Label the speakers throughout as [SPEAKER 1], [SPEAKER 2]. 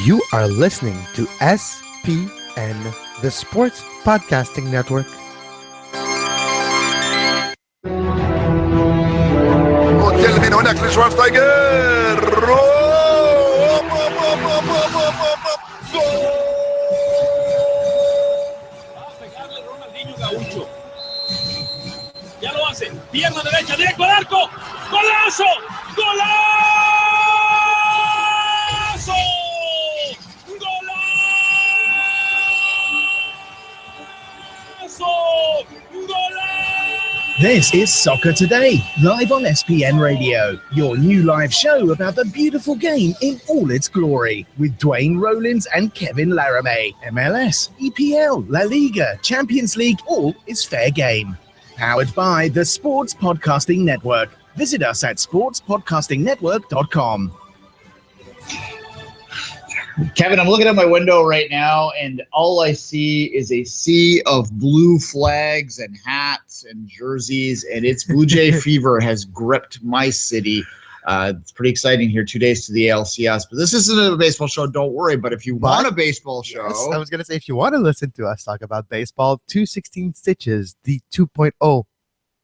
[SPEAKER 1] You are listening to SPN, the Sports Podcasting Network.
[SPEAKER 2] وتكلم من هناك لشوارزنيجر
[SPEAKER 3] ya lo hace, pierna derecha, directo al arco, golazo, golazo, golazo.
[SPEAKER 4] This is Soccer Today, live on SPN Radio, your new live show about the beautiful game in all its glory, with Duane, Rollins and Kevin Laramee. MLS, EPL, La Liga, Champions League, all is fair game. Powered by the Sports Podcasting Network. Visit us at sportspodcastingnetwork.com.
[SPEAKER 5] Kevin, I'm looking at my window right now, and all I see is a sea of blue flags and hats and jerseys, and it's Blue Jay fever has gripped my city. It's pretty exciting here, 2 days to the ALCS, but this isn't a baseball show, don't worry. But if you want a baseball show...
[SPEAKER 1] Yes, I was going to say, if you want to listen to us talk about baseball, 216 Stitches, the 2.0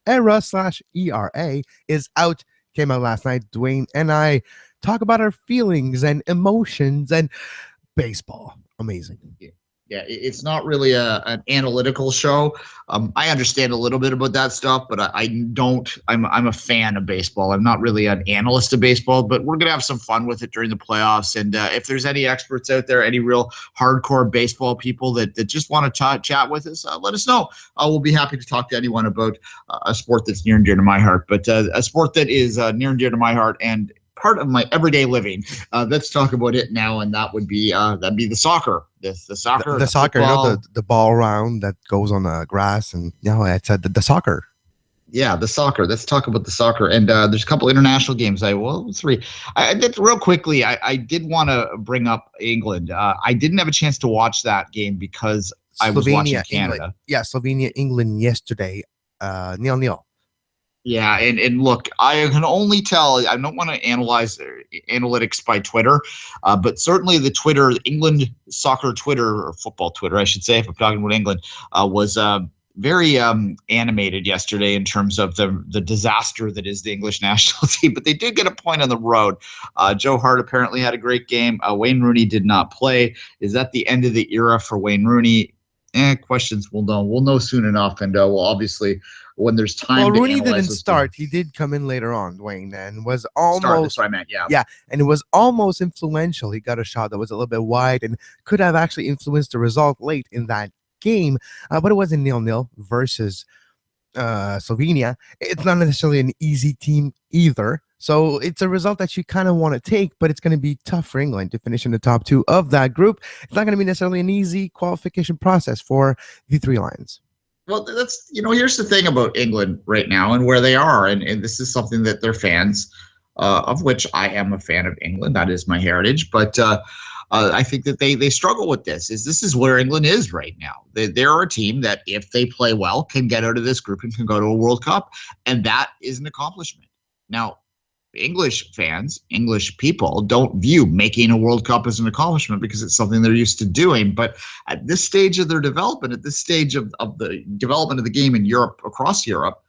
[SPEAKER 1] era/ERA is out. Came out last night. Duane and I talk about our feelings and emotions and baseball. Amazing.
[SPEAKER 5] Yeah, it's not really an analytical show. I understand a little bit about that stuff, but I'm a fan of baseball. I'm not really an analyst of baseball, but we're going to have some fun with it during the playoffs. And if there's any experts out there, any real hardcore baseball people that just want to chat with us, let us know. We'll be happy to talk to anyone about a sport that's near and dear to my heart, but a sport that is near and dear to my heart and part of my everyday living. Let's talk about it now, and that would be the soccer. The soccer,
[SPEAKER 1] the soccer, the ball round that goes on the grass, and it's the soccer.
[SPEAKER 5] Yeah, the soccer. Let's talk about the soccer. And there's a couple international games. Three. I did real quickly. I did want to bring up England. I didn't have a chance to watch that game because I was watching Canada.
[SPEAKER 1] England. Yeah, Slovenia, England yesterday, 0-0.
[SPEAKER 5] Yeah, and look, I can only tell. I don't want to analyze analytics by Twitter, but certainly the Twitter, England soccer Twitter, or football Twitter, I should say, if I'm talking about England, was very animated yesterday in terms of the disaster that is the English national team. But they did get a point on the road. Joe Hart apparently had a great game. Wayne Rooney did not play. Is that the end of the era for Wayne Rooney? Questions we'll know. We'll know soon enough, and we'll obviously. When there's time.
[SPEAKER 1] Well, Rooney didn't start. He did come in later on, Duane, and was almost.
[SPEAKER 5] That's what I meant. Yeah.
[SPEAKER 1] Yeah, and it was almost influential. He got a shot that was a little bit wide and could have actually influenced the result late in that game. But it wasn't 0-0 versus Slovenia. It's not necessarily an easy team either. So it's a result that you kind of want to take, but it's going to be tough for England to finish in the top two of that group. It's not going to be necessarily an easy qualification process for the Three Lions.
[SPEAKER 5] Well, that's, here's the thing about England right now and where they are. And this is something that their fans, of which I am a fan of England. That is my heritage. But I think that they struggle with this. This is where England is right now. They're a team that, if they play well, can get out of this group and can go to a World Cup. And that is an accomplishment. Now, English fans, English people don't view making a World Cup as an accomplishment because it's something they're used to doing. But at this stage of their development, at this stage of the development of the game in Europe, across Europe,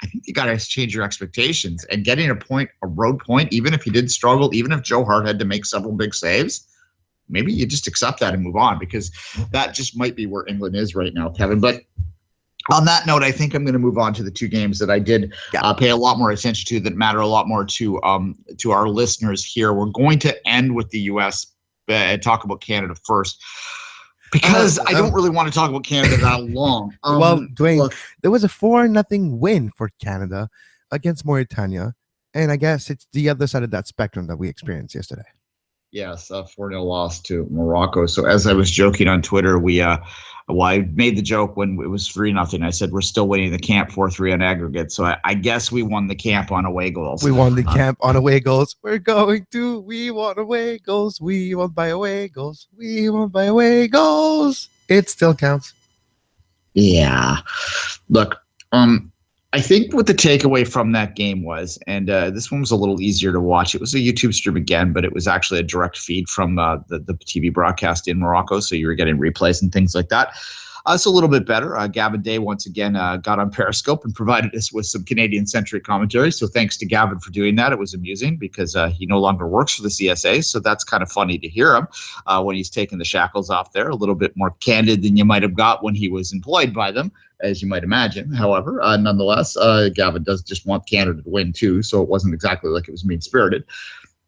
[SPEAKER 5] I think you got to change your expectations. And getting a road point, even if you did struggle, even if Joe Hart had to make several big saves, maybe you just accept that and move on, because that just might be where England is right now, Kevin. But on that note, I think I'm going to move on to the two games that I did pay a lot more attention to, that matter a lot more to our listeners here. We're going to end with the U.S. And talk about Canada first, because I don't really want to talk about Canada that long.
[SPEAKER 1] Well, Duane, there was a 4-0 win for Canada against Mauritania, and I guess it's the other side of that spectrum that we experienced yesterday.
[SPEAKER 5] Yes, 4-0 loss to Morocco. So as I was joking on Twitter, I made the joke when it was 3-0. I said we're still winning the camp 4-3 on aggregate. So I guess we won the camp on away goals.
[SPEAKER 1] We won the camp on away goals. We won away goals. We won by away goals. We won by away goals. It still counts.
[SPEAKER 5] Yeah. Look, I think what the takeaway from that game was, and this one was a little easier to watch. It was a YouTube stream again, but it was actually a direct feed from the TV broadcast in Morocco, so you were getting replays and things like that. It's a little bit better. Gavin Day once again got on Periscope and provided us with some Canadian-centric commentary. So thanks to Gavin for doing that. It was amusing because he no longer works for the CSA, so that's kind of funny to hear him when he's taking the shackles off there. A little bit more candid than you might have got when he was employed by them, as you might imagine. However, nonetheless, Gavin does just want Canada to win too, so it wasn't exactly like it was mean-spirited.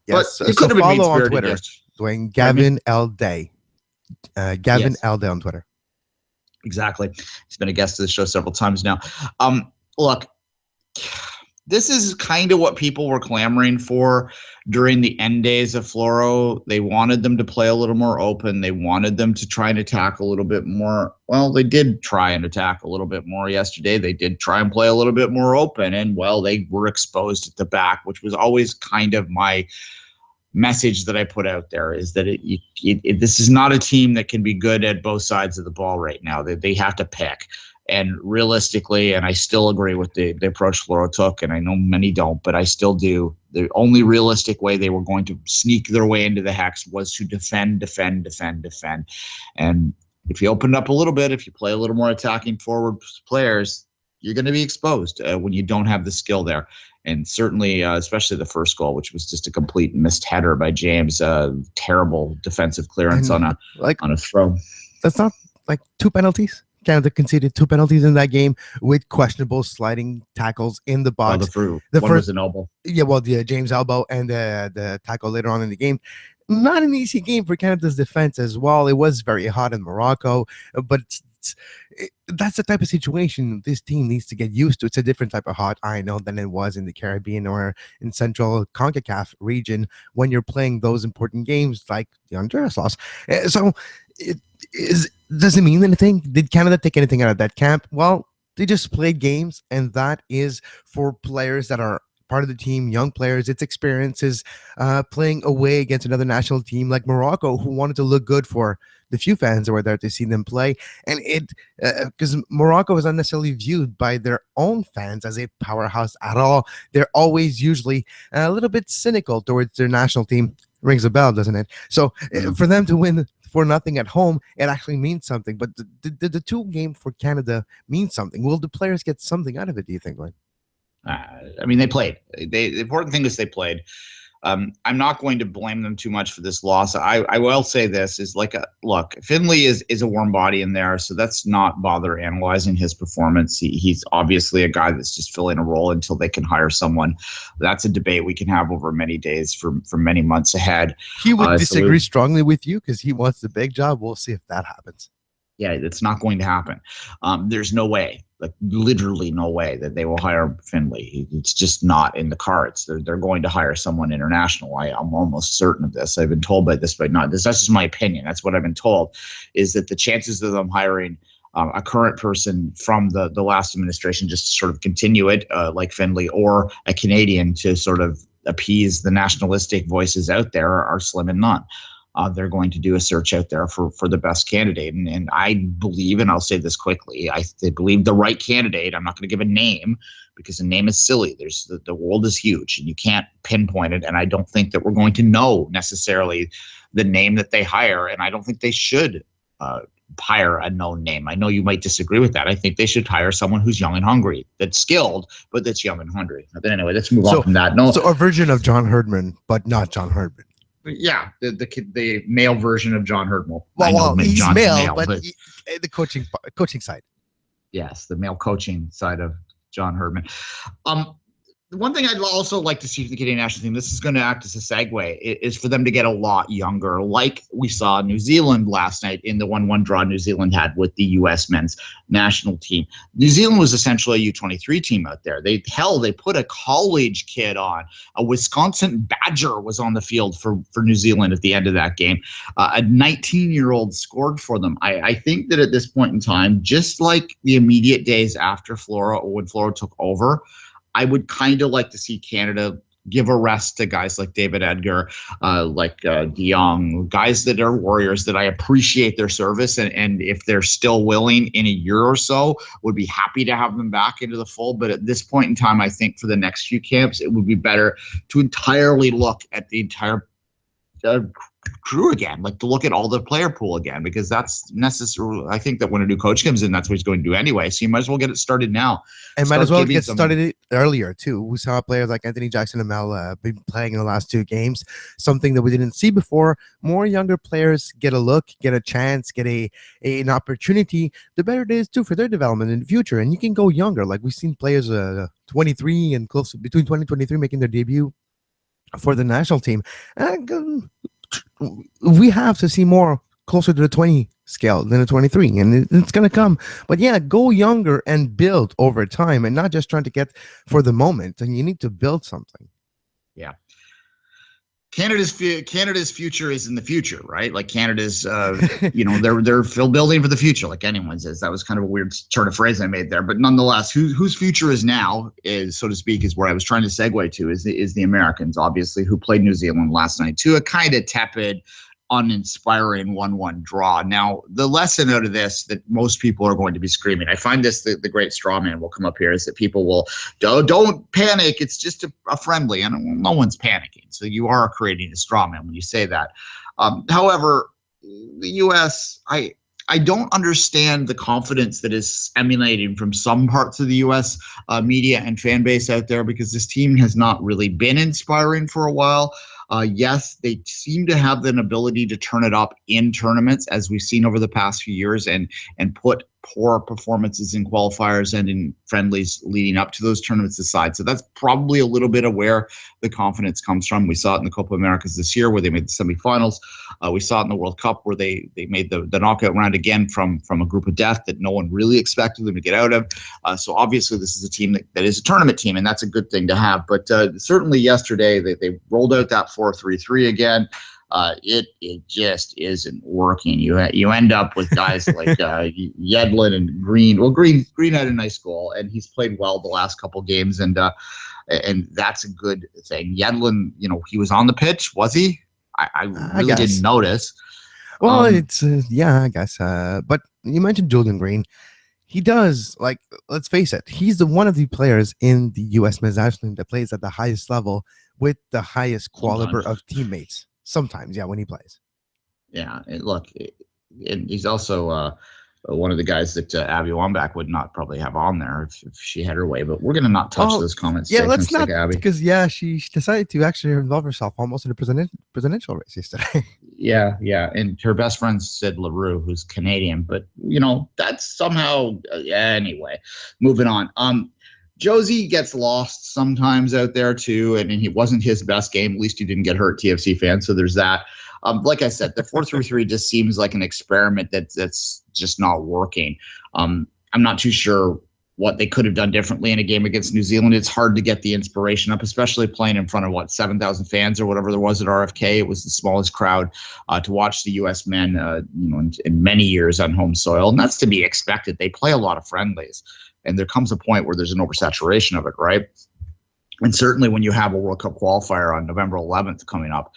[SPEAKER 1] Yes,
[SPEAKER 5] but it could have been
[SPEAKER 1] follow on
[SPEAKER 5] mean-spirited.
[SPEAKER 1] Twitter, Duane, Gavin L. Day. Gavin L. Day on Twitter.
[SPEAKER 5] Exactly. He's been a guest of the show several times now. Look, this is kind of what people were clamoring for during the end days of Floro. They wanted them to play a little more open. They wanted them to try and attack a little bit more. Well, they did try and attack a little bit more yesterday. They did try and play a little bit more open. And, well, they were exposed at the back, which was always kind of my message that I put out there, is that this is not a team that can be good at both sides of the ball right now. They have to pick. And realistically, and I still agree with the approach Floro took, and I know many don't, but I still do. The only realistic way they were going to sneak their way into the hex was to defend. And if you open up a little bit, if you play a little more attacking forward players, you're going to be exposed when you don't have the skill there. And certainly, especially the first goal, which was just a complete missed header by James, terrible defensive clearance on a throw.
[SPEAKER 1] That's not like two penalties. Canada conceded two penalties in that game with questionable sliding tackles in the box.
[SPEAKER 5] The
[SPEAKER 1] first
[SPEAKER 5] was an elbow.
[SPEAKER 1] Yeah, well, the James elbow and the tackle later on in the game. Not an easy game for Canada's defense as well. It was very hot in Morocco, but that's the type of situation this team needs to get used to. It's a different type of hot, I know, than it was in the Caribbean or in Central CONCACAF region when you're playing those important games like the Honduras loss. So does it mean anything? Did Canada take anything out of that camp? Well, they just played games, and that is for players that are part of the team, young players. It's experiences playing away against another national team like Morocco, who wanted to look good for the few fans that were there to see them play. And because Morocco is not necessarily viewed by their own fans as a powerhouse at all. They're always usually a little bit cynical towards their national team. Rings a bell, doesn't it? So for them to win 4-0 at home, it actually means something. But the two game for Canada means something. Will the players get something out of it, do you think, Glenn?
[SPEAKER 5] I mean, they played. The important thing is they played. I'm not going to blame them too much for this loss. I will say this is look, Finley is a warm body in there, so that's not bother analyzing his performance. He's obviously a guy that's just filling a role until they can hire someone. That's a debate we can have over many days for many months ahead.
[SPEAKER 1] He would disagree strongly with you because he wants the big job. We'll see if that happens.
[SPEAKER 5] Yeah, it's not going to happen. There's no way. Like literally no way that they will hire Finley. It's just not in the cards. They're going to hire someone international. I'm almost certain of this. I've been told by this, but not this. That's just my opinion. That's what I've been told, is that the chances of them hiring a current person from the last administration just to sort of continue it like Finley, or a Canadian to sort of appease the nationalistic voices out there are slim and none. They're going to do a search out there for the best candidate. And I believe, and I'll say this quickly, I believe the right candidate, I'm not going to give a name because a name is silly. The world is huge and you can't pinpoint it. And I don't think that we're going to know necessarily the name that they hire. And I don't think they should hire a known name. I know you might disagree with that. I think they should hire someone who's young and hungry, that's skilled, but that's young and hungry. But anyway, let's move on from that.
[SPEAKER 1] So a version of John Herdman, but not John Herdman.
[SPEAKER 5] Yeah, the male version of John Herdman.
[SPEAKER 1] Well, he's John's male, but the coaching side.
[SPEAKER 5] Yes, the male coaching side of John Herdman. One thing I'd also like to see for the Canadian national team, this is going to act as a segue, is for them to get a lot younger, like we saw New Zealand last night in the 1-1 draw New Zealand had with the U.S. men's national team. New Zealand was essentially a U23 team out there. They put a college kid on. A Wisconsin Badger was on the field for New Zealand at the end of that game. A 19-year-old scored for them. I think that at this point in time, just like the immediate days after Floro, when Floro took over, I would kind of like to see Canada give a rest to guys like David Edgar, like De Jong, guys that are warriors that I appreciate their service. And if they're still willing in a year or so, would be happy to have them back into the fold. But at this point in time, I think for the next few camps, it would be better to entirely look at the entire crew again, like to look at all the player pool again, because that's necessary. I think that when a new coach comes in, that's what he's going to do anyway. So you might as well get it started now.
[SPEAKER 1] And might as well get started earlier too. We saw players like Anthony Jackson and Mel be playing in the last 2 games, something that we didn't see before. More younger players get a look, get a chance, get an opportunity. The better it is too for their development in the future. And you can go younger. Like we've seen players 23 and close between 20 and 23 making their debut for the national team. And we have to see more closer to the 20 scale than the 23, and it's going to come. But yeah, go younger and build over time, and not just trying to get for the moment. And you need to build something. Yeah.
[SPEAKER 5] Canada's future is in the future, right? Like Canada's, they're still building for the future, like anyone says. That was kind of a weird turn of phrase I made there, but nonetheless, whose future is now, is so to speak, is where I was trying to segue to, is the Americans, obviously, who played New Zealand last night to a kind of tepid, uninspiring 1-1 draw. Now, the lesson out of this that most people are going to be screaming, I find this the great straw man will come up here, is that people will, don't panic, it's just a friendly, and no one's panicking. So you are creating a straw man when you say that. However, the U.S., I don't understand the confidence that is emanating from some parts of the U.S. Media and fan base out there, because this team has not really been inspiring for a while. Yes, they seem to have an ability to turn it up in tournaments, as we've seen over the past few years, and put poor performances in qualifiers and in friendlies leading up to those tournaments aside. So that's probably a little bit of where the confidence comes from. We saw it in the Copa Americas this year, where they made the semifinals. We saw it in the World Cup, where they made the knockout round again from a group of death that no one really expected them to get out of. So obviously this is a team that is a tournament team, and that's a good thing to have. But certainly yesterday they rolled out that 4-3-3 again. It just isn't working. You end up with guys like Yedlin and Green. Well, Green had a nice goal, and he's played well the last couple games, and that's a good thing. Yedlin, he was on the pitch, was he? I really didn't notice.
[SPEAKER 1] Well, it's I guess. But you mentioned Julian Green. He does, like, let's face it, he's one of the players in the U.S. men's national team that plays at the highest level with the highest caliber of teammates. Sometimes, when he plays. Yeah,
[SPEAKER 5] and he's also one of the guys that Abby Wambach would not probably have on there if she had her way. But we're going to not touch those comments.
[SPEAKER 1] Yeah, let's not, because she decided to actually involve herself almost in the presidential race yesterday.
[SPEAKER 5] Yeah, and her best friend Sid LaRue, who's Canadian, but that's somehow anyway. Moving on. Josie gets lost sometimes out there too, and he wasn't his best game. At least he didn't get hurt, TFC fan. So there's that. Like I said, the 4-3-3 just seems like an experiment that's just not working. I'm not too sure what they could have done differently in a game against New Zealand. It's hard to get the inspiration up, especially playing in front of 7,000 fans or whatever there was at RFK. It was the smallest crowd to watch the U.S. men, in many years on home soil, and that's to be expected. They play a lot of friendlies. And there comes a point where there's an oversaturation of it, right? And certainly when you have a World Cup qualifier on November 11th coming up,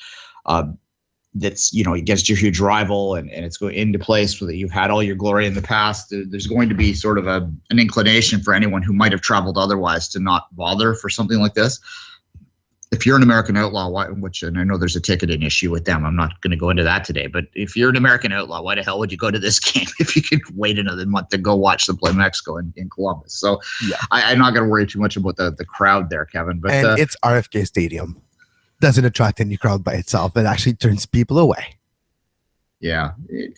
[SPEAKER 5] that's, against your huge rival, and it's going into place where you've had all your glory in the past, there's going to be sort of an inclination for anyone who might have traveled otherwise to not bother for something like this. If you're an American outlaw, and I know there's a ticketing issue with them, I'm not going to go into that today, but if you're an American outlaw, why the hell would you go to this game if you could wait another month to go watch them play Mexico in Columbus? So I'm not going to worry too much about the crowd there, Kevin. But
[SPEAKER 1] it's RFK Stadium. Doesn't attract any crowd by itself. It actually turns people away.
[SPEAKER 5] Yeah.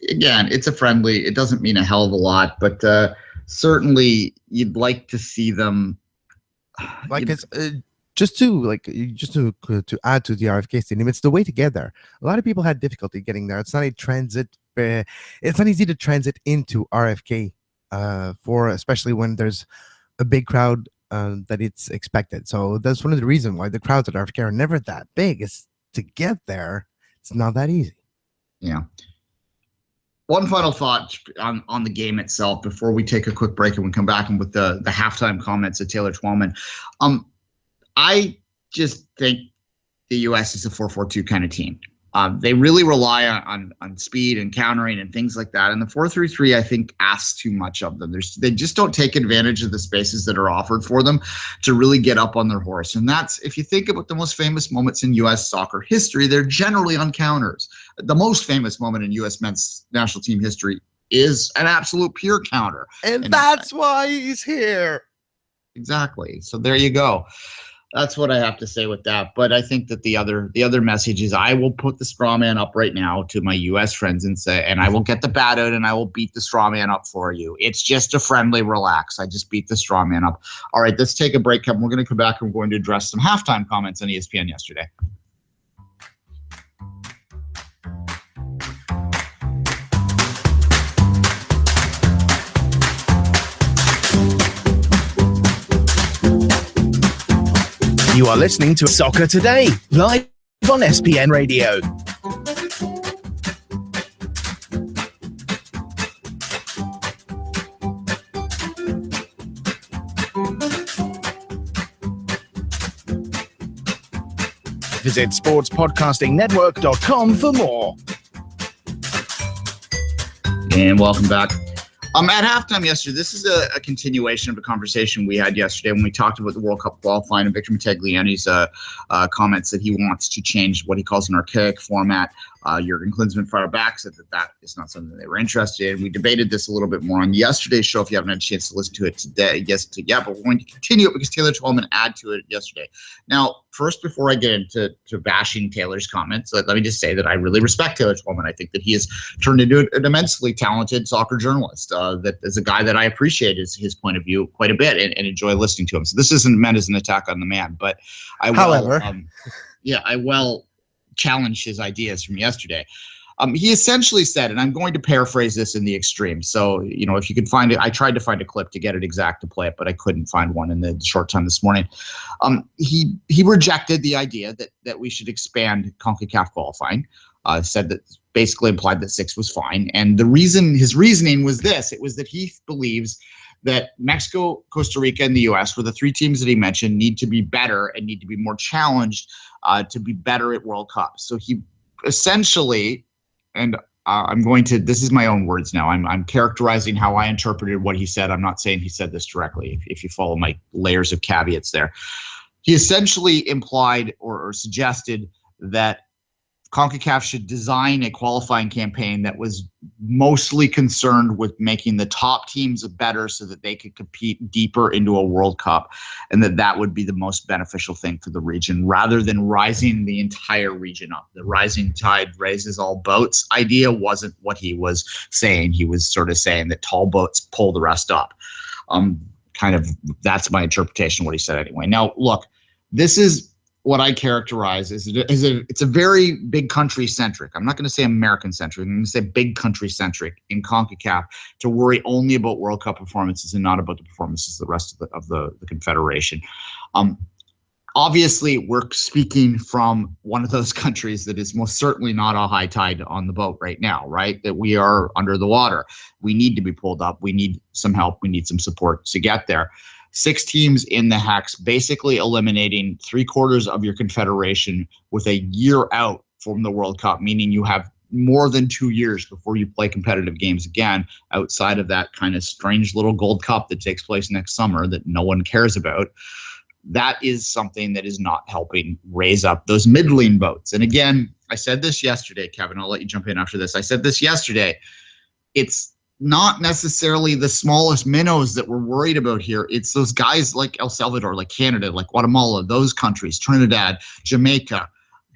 [SPEAKER 5] Again, it's a friendly. It doesn't mean a hell of a lot, but certainly you'd like to see them. Just to add to the RFK Stadium, it's the way to get there. A lot of people had difficulty getting there. It's not a transit. It's not easy to transit into RFK, especially when there's a big crowd that it's expected. So that's one of the reasons why the crowds at RFK are never that big. Is to get there, it's not that easy. Yeah. One final thought on the game itself before we take a quick break and we come back and with the halftime comments of Taylor Twellman. I just think the U.S. is a 4-4-2 kind of team. They really rely on speed and countering and things like that. And the 4-3-3, I think, asks too much of them. They just don't take advantage of the spaces that are offered for them to really get up on their horse. And that's, if you think about the most famous moments in U.S. soccer history, they're generally on counters. The most famous moment in U.S. men's national team history is an absolute pure counter.
[SPEAKER 1] And that's why he's here.
[SPEAKER 5] Exactly. So there you go. That's what I have to say with that. But I think that the other message is, I will put the straw man up right now to my U.S. friends and say, and I will get the bat out and I will beat the straw man up for you. It's just a friendly relax. I just beat the straw man up. All right, let's take a break, Kevin. We're going to come back and we're going to address some halftime comments on ESPN yesterday.
[SPEAKER 4] You are listening to Soccer Today, live on SPN Radio. Visit sportspodcastingnetwork.com for more.
[SPEAKER 5] And welcome back. At halftime yesterday, this is a continuation of a conversation we had yesterday when we talked about the World Cup qualifying and Victor Matagliani's comments that he wants to change what he calls an archaic format. Jurgen Klinsmann fired back, said that is not something they were interested in. We debated this a little bit more on yesterday's show. If you haven't had a chance to listen to it today, but we're going to continue it because Taylor Twellman added to it yesterday. Now, first, before I get into bashing Taylor's comments, let me just say that I really respect Taylor Twellman. I think that he has turned into an immensely talented soccer journalist. That is a guy that I appreciate his point of view quite a bit and enjoy listening to him. So this isn't meant as an attack on the man, but I will challenge his ideas from yesterday. He essentially said, and I'm going to paraphrase this in the extreme. So, if you can find it, I tried to find a clip to get it exact to play it, but I couldn't find one in the short time this morning. He rejected the idea that we should expand CONCACAF qualifying. Said that basically implied that 6 was fine. And his reasoning was this. It was that he believes that Mexico, Costa Rica, and the U.S. were the 3 teams that he mentioned need to be better and need to be more challenged to be better at World Cups. So he essentially, and this is my own words now. I'm characterizing how I interpreted what he said. I'm not saying he said this directly, if you follow my layers of caveats there. He essentially implied or suggested that CONCACAF should design a qualifying campaign that was mostly concerned with making the top teams better so that they could compete deeper into a World Cup, and that would be the most beneficial thing for the region, rather than rising the entire region up. The rising tide raises all boats idea wasn't what he was saying. He was sort of saying that tall boats pull the rest up. That's my interpretation of what he said anyway. Now, look, this is what I characterize as it's a very big country centric. I'm not going to say American centric. I'm going to say big country centric in CONCACAF to worry only about World Cup performances and not about the performances of the rest of the Confederation. Obviously, we're speaking from one of those countries that is most certainly not a high tide on the boat right now, right? That we are under the water. We need to be pulled up. We need some help. We need some support to get there. 6 teams in the hex, basically eliminating 3/4 of your confederation with a year out from the World Cup, meaning you have more than 2 years before you play competitive games again, outside of that kind of strange little Gold Cup that takes place next summer that no one cares about. That is something that is not helping raise up those middling boats. And again, I said this yesterday, Kevin, I'll let you jump in after this. I said this yesterday. It's not necessarily the smallest minnows that we're worried about here. It's those guys like El Salvador, like Canada, like Guatemala, those countries, Trinidad, Jamaica,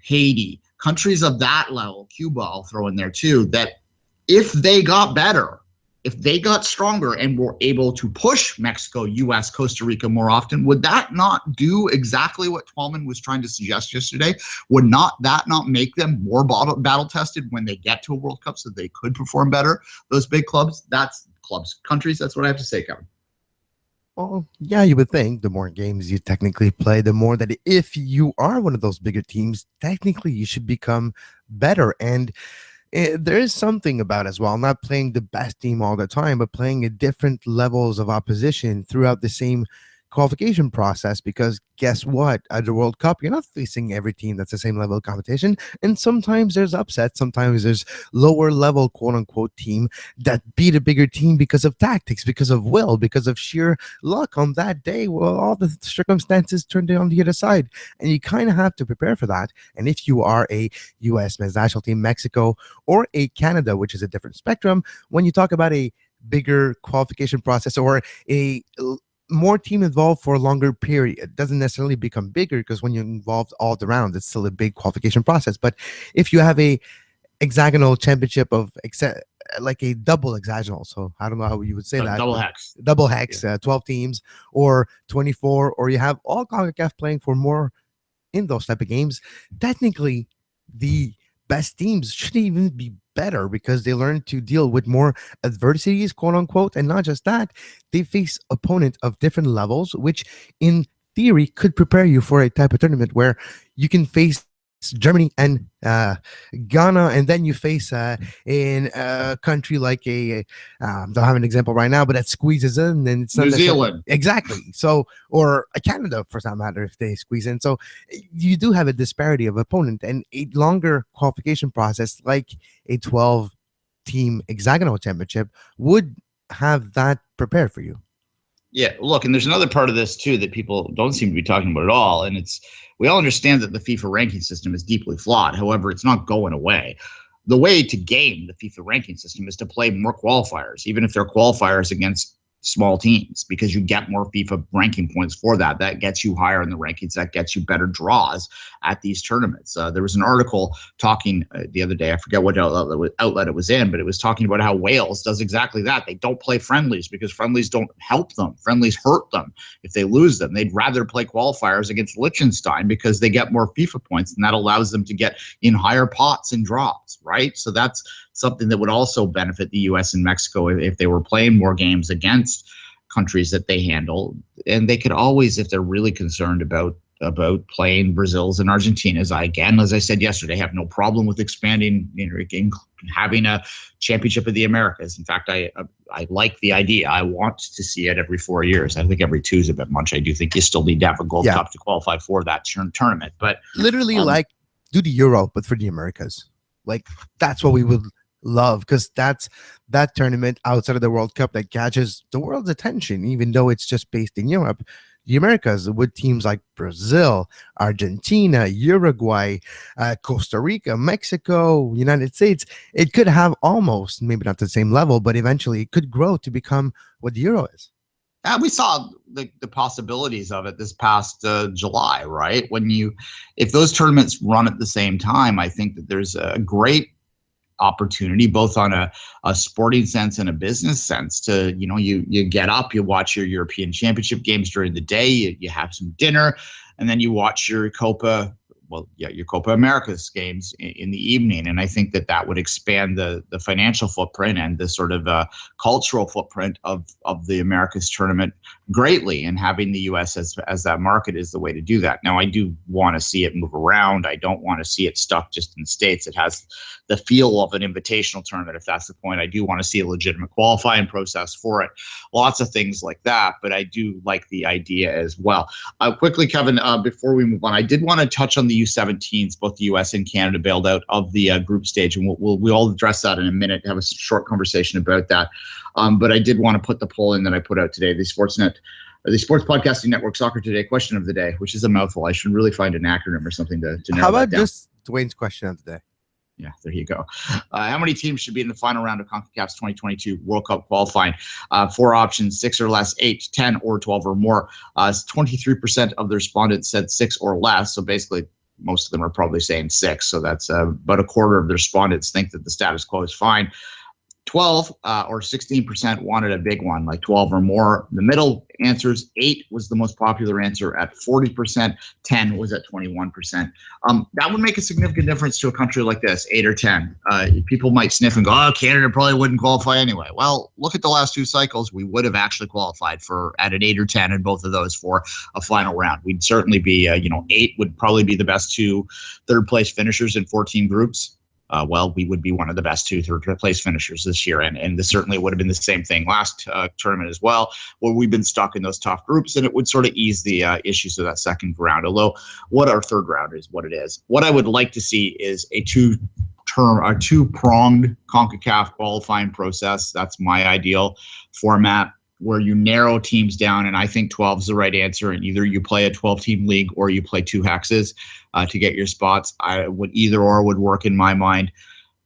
[SPEAKER 5] Haiti, countries of that level, Cuba I'll throw in there too, that if they got better, if they got stronger and were able to push Mexico, U.S., Costa Rica more often, would that not do exactly what Twellman was trying to suggest yesterday? Would that not make them more battle-tested when they get to a World Cup so they could perform better? Those big clubs, countries, that's what I have to say, Kevin.
[SPEAKER 1] Well, yeah, you would think the more games you technically play, the more that if you are one of those bigger teams, technically you should become better. And there is something about as well, not playing the best team all the time, but playing at different levels of opposition throughout the same qualification process, because guess what? At the World Cup, you're not facing every team that's the same level of competition. And sometimes there's upsets. Sometimes there's lower level, quote unquote, team that beat a bigger team because of tactics, because of will, because of sheer luck on that day. Well, all the circumstances turned on the other side. And you kind of have to prepare for that. And if you are a U.S. men's national team, Mexico, or a Canada, which is a different spectrum, when you talk about a bigger qualification process or a more team involved for a longer period, it doesn't necessarily become bigger, because when you're involved all the rounds, it's still a big qualification process. But if you have a hexagonal championship of like a double hexagonal, so I don't know how you would say that, double hex, 12 teams or 24, or you have all CONCACAF playing for more in those type of games, technically the best teams shouldn't even be better, because they learn to deal with more adversities, quote unquote. And not just that, they face opponents of different levels, which in theory could prepare you for a type of tournament where you can face Germany and Ghana, and then you face in a country like a don't have an example right now, but that squeezes in, and it's
[SPEAKER 5] New Zealand,
[SPEAKER 1] exactly. So, or a Canada for that matter, if they squeeze in. So you do have a disparity of opponent, and a longer qualification process like a 12-team hexagonal championship would have that prepared for you.
[SPEAKER 5] Yeah, look, and there's another part of this too that people don't seem to be talking about at all, and we all understand that the FIFA ranking system is deeply flawed. However, it's not going away. The way to game the FIFA ranking system is to play more qualifiers, even if they're qualifiers against small teams, because you get more FIFA ranking points for that. That gets you higher in the rankings. That gets you better draws at these tournaments. There was an article talking the other day, I forget what outlet it was in, but it was talking about how Wales does exactly that. They don't play friendlies because friendlies don't help them. Friendlies hurt them if they lose them. They'd rather play qualifiers against Liechtenstein because they get more FIFA points, and that allows them to get in higher pots and draws, right? So that's something that would also benefit the U.S. and Mexico if they were playing more games against countries that they handle. And they could always, if they're really concerned about playing Brazil's and Argentina's, as I said yesterday, have no problem with expanding, having a championship of the Americas. In fact, I like the idea. I want to see it every 4 years. I think every 2 is a bit much. I do think you still need to have a Gold Cup to qualify for that tournament. But
[SPEAKER 1] literally, do the Euro, but for the Americas. Like, that's what we would love, because that's that tournament outside of the World Cup that catches the world's attention, even though it's just based in Europe. The Americas, with teams like Brazil, Argentina, Uruguay, Costa Rica, Mexico, United States, it could have almost, maybe not the same level, but eventually it could grow to become what the Euro is.
[SPEAKER 5] We saw the possibilities of it this past July, right? If those tournaments run at the same time, I think that there's a great opportunity, both on a sporting sense and a business sense, to you get up, you watch your European Championship games during the day, you have some dinner, and then you watch your Copa Americas games in the evening. And I think that would expand the financial footprint and the sort of cultural footprint of the Americas tournament greatly. And having the U.S. as that market is the way to do that. Now, I do want to see it move around. I don't want to see it stuck just in the States. It has the feel of an invitational tournament, if that's the point. I do want to see a legitimate qualifying process for it. Lots of things like that, but I do like the idea as well. Quickly, Kevin, before we move on, I did want to touch on the U17s. Both the U.S. and Canada bailed out of the group stage, and we'll address that in a minute, have a short conversation about that. But I did want to put the poll in that I put out today, the Sports Podcasting Network Soccer Today question of the day, which is a mouthful. I should really find an acronym or something to narrow
[SPEAKER 1] How about
[SPEAKER 5] that down.
[SPEAKER 1] just Duane's question of the day?
[SPEAKER 5] Yeah, there you go. How many teams should be in the final round of CONCACAF's 2022 World Cup qualifying? 4 options: 6 or less, 8, 10, or 12 or more. 23% of the respondents said 6 or less. So basically, most of them are probably saying 6. So that's about a quarter of the respondents think that the status quo is fine. 12 or 16% wanted a big one, like 12 or more. The middle answers, 8 was the most popular answer at 40%. 10 was at 21%. That would make a significant difference to a country like this, 8 or 10. People might sniff and go, oh, Canada probably wouldn't qualify anyway. Well, look at the last 2 cycles. We would have actually qualified at an 8 or 10 in both of those for a final round. We'd certainly be, 8 would probably be the best 2 third-place finishers in 14 groups. well, we would be one of the best 2 third-place finishers this year. And this certainly would have been the same thing last tournament as well, where we've been stuck in those tough groups, and it would sort of ease the issues of that second round. Although what our third round is, what it is. What I would like to see is a two-pronged CONCACAF qualifying process. That's my ideal format, where you narrow teams down, and I think 12 is the right answer. And either you play a 12-team league or you play 2 hexes to get your spots. Either or would work in my mind.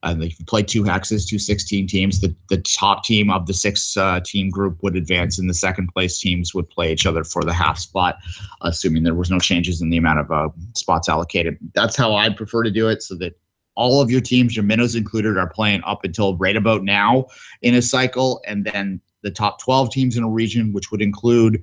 [SPEAKER 5] If you play 2 hexes, 2 16 teams, the top team of the 6-team group would advance, and the second place teams would play each other for the half spot, assuming there was no changes in the amount of spots allocated. That's how I prefer to do it, so that all of your teams, your minnows included, are playing up until right about now in a cycle, and then the top 12 teams in a region, which would include,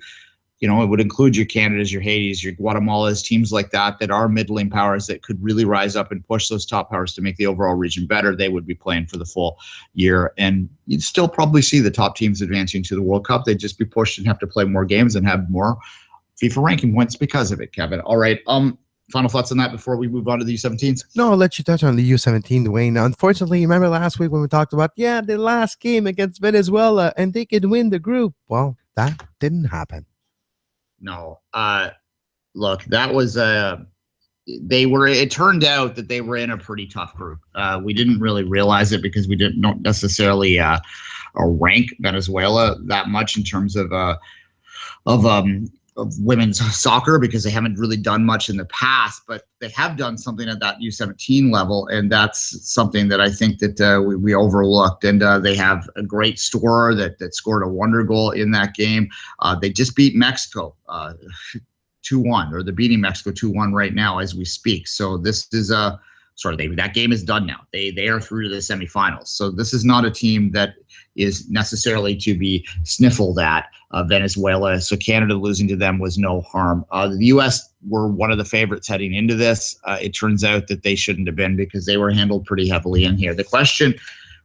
[SPEAKER 5] it would include your Canadas, your Haitis, your Guatemalas, teams like that are middling powers that could really rise up and push those top powers to make the overall region better. They would be playing for the full year, and you'd still probably see the top teams advancing to the World Cup. They'd just be pushed and have to play more games and have more FIFA ranking points because of it, Kevin. All right. Final thoughts on that before we move on to the U17s?
[SPEAKER 1] No, I'll let you touch on the U17, Duane. Unfortunately, remember last week when we talked about, the last game against Venezuela and they could win the group? Well, that didn't happen.
[SPEAKER 5] No. Look, that was it turned out that they were in a pretty tough group. We didn't really realize it because we don't necessarily rank Venezuela that much in terms of women's soccer, because they haven't really done much in the past, but they have done something at that U17 level, and that's something that I think that we overlooked. And they have a great scorer that scored a wonder goal in that game. They just beat Mexico 2-1, or they're beating Mexico 2-1 right now as we speak. So this is that game is done now. They are through to the semifinals. So this is not a team that is necessarily to be sniffled at. Venezuela. So Canada losing to them was no harm. The U.S. were one of the favorites heading into this. It turns out that they shouldn't have been, because they were handled pretty heavily in here. The question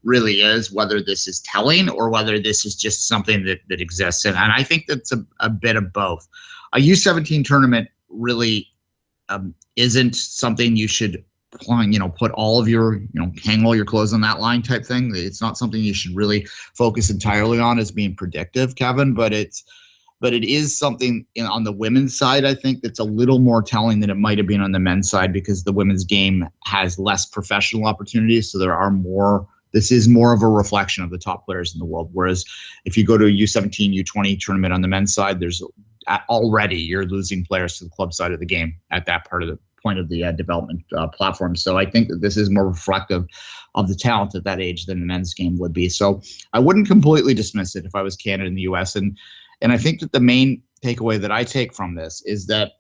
[SPEAKER 5] really is whether this is telling or whether this is just something that exists. And I think that's a bit of both. A U17 tournament really isn't something you should put all of your, hang all your clothes on that line type thing. It's not something you should really focus entirely on as being predictive, Kevin, but it is something on the women's side, I think, that's a little more telling than it might have been on the men's side, because the women's game has less professional opportunities. So this is more of a reflection of the top players in the world. Whereas if you go to a U17, U20 tournament on the men's side, you're losing players to the club side of the game at that part of the point of the development platform. So I think that this is more reflective of the talent at that age than the men's game would be. So I wouldn't completely dismiss it if I was Canada and the US. And I think that the main takeaway that I take from this is that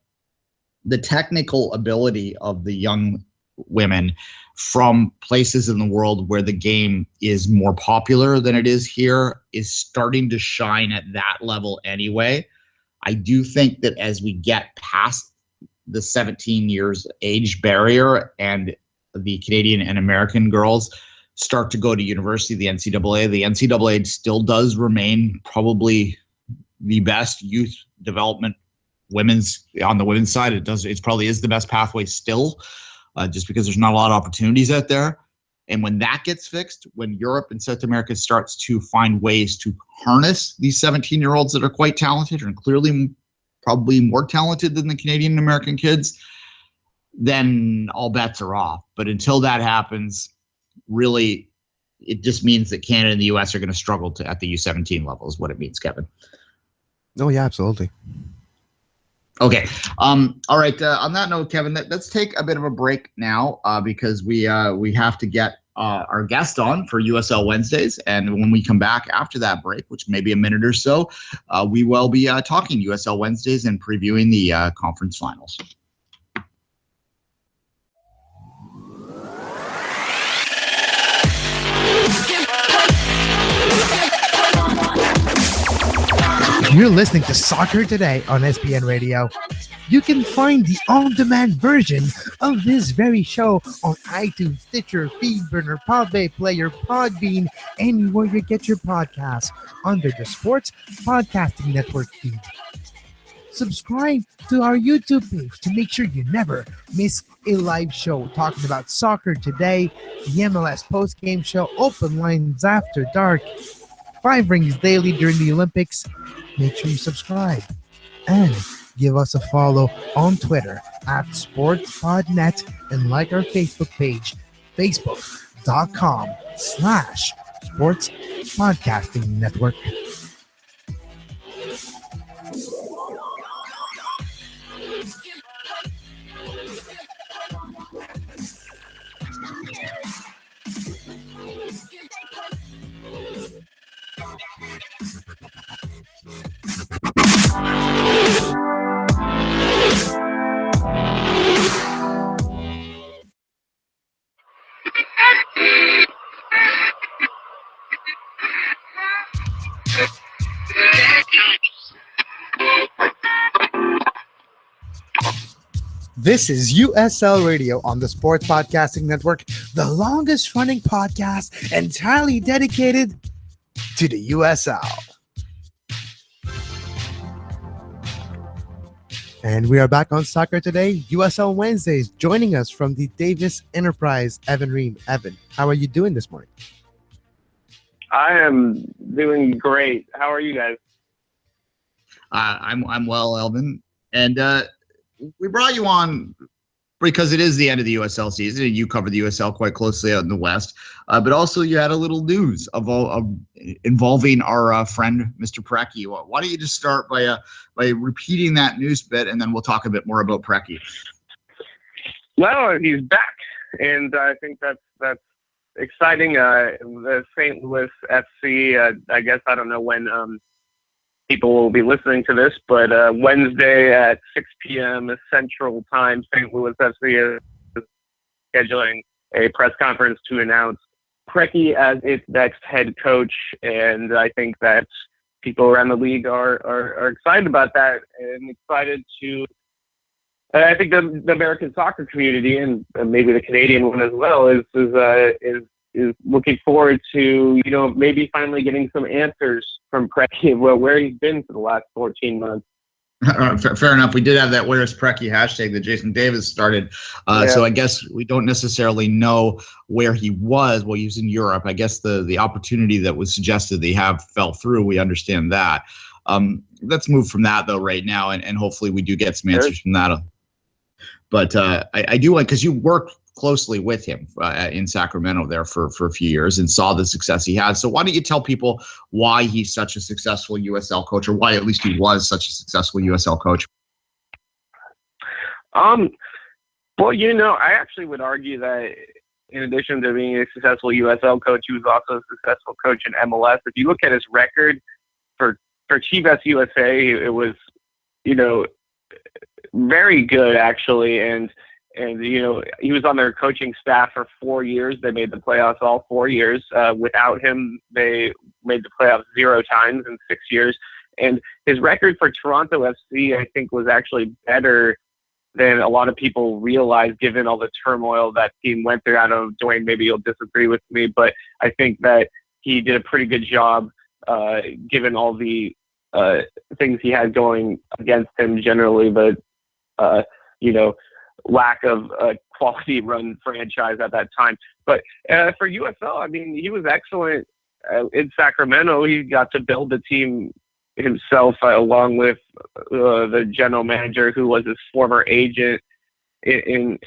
[SPEAKER 5] the technical ability of the young women from places in the world where the game is more popular than it is here is starting to shine at that level anyway. I do think that as we get past the 17 years age barrier and the Canadian and American girls start to go to university, the NCAA still does remain probably the best youth development on the women's side. It probably is the best pathway still, just because there's not a lot of opportunities out there. And when that gets fixed, when Europe and South America starts to find ways to harness these 17-year-olds that are quite talented and clearly probably more talented than the Canadian and American kids, then all bets are off. But until that happens, really, it just means that Canada and the U.S. are going to struggle at the U17 level is what it means, Kevin.
[SPEAKER 1] Oh, yeah, absolutely.
[SPEAKER 5] Okay. All right. On that note, Kevin, let's take a bit of a break now because we have to get our guest on for USL Wednesdays. And when we come back after that break, which may be a minute or so, we will be talking USL Wednesdays and previewing the conference finals.
[SPEAKER 1] You're listening to Soccer Today on SPN Radio. You can find the on-demand version of this very show on iTunes, Stitcher, Feedburner, Podbay Player, Podbean, anywhere you get your podcasts under the Sports Podcasting Network feed. subscribe to our YouTube page to make sure you never miss a live show talking about soccer today, the MLS post-game show, open lines after dark, 5 rings daily during the Olympics. Make sure you subscribe and give us a follow on Twitter at SportsPodNet and like our Facebook page, facebook.com/Sports Podcasting Network. This is USL Radio on the Sports Podcasting Network, the longest running podcast entirely dedicated to the USL. And we are back on Soccer Today, USL Wednesdays. Joining us from the Davis Enterprise, Evan Ream. Evan, how are you doing this morning?
[SPEAKER 6] I am doing great. How are you guys?
[SPEAKER 5] I'm well, Elvin. And we brought you on because it is the end of the USL season, and you cover the USL quite closely out in the West. But also, you had a little news involving our friend, Mr. Preki. Why don't you just start by repeating that news bit, and then we'll talk a bit more about Preki.
[SPEAKER 6] Well, he's back, and I think that's exciting. The St. Louis FC. I guess I don't know when people will be listening to this, but Wednesday at 6 p.m. Central Time, St. Louis FC is scheduling a press conference to announce Preki as its next head coach, and I think that people around the league are excited about that and excited to. I think the American soccer community and maybe the Canadian one as well is looking forward to maybe finally getting some answers from Preki where he's been for the last 14 months.
[SPEAKER 5] Fair enough. We did have that "Where's Preki" hashtag that Jason Davis started. So I guess we don't necessarily know where he was. Well, he was in Europe. I guess the opportunity that was suggested they have fell through. We understand that. Let's move from that though right now, and hopefully we do get some answers from that. But I do like, because you worked closely with him in Sacramento there for a few years and saw the success he had. So why don't you tell people why he's such a successful USL coach, or why at least he was such a successful USL coach?
[SPEAKER 6] Well, I actually would argue that in addition to being a successful USL coach, he was also a successful coach in MLS. If you look at his record for Chivas USA, it was, very good actually. And he was on their coaching staff for 4 years. They made the playoffs all 4 years. Without him, they made the playoffs 0 times in 6 years. And his record for Toronto FC, I think, was actually better than a lot of people realize, given all the turmoil that team went through. I don't know, Duane, maybe you'll disagree with me, but I think that he did a pretty good job, given all the things he had going against him generally, but lack of a quality run franchise at that time. But for USL, I mean, he was excellent in Sacramento. He got to build the team himself, along with the general manager, who was his former agent in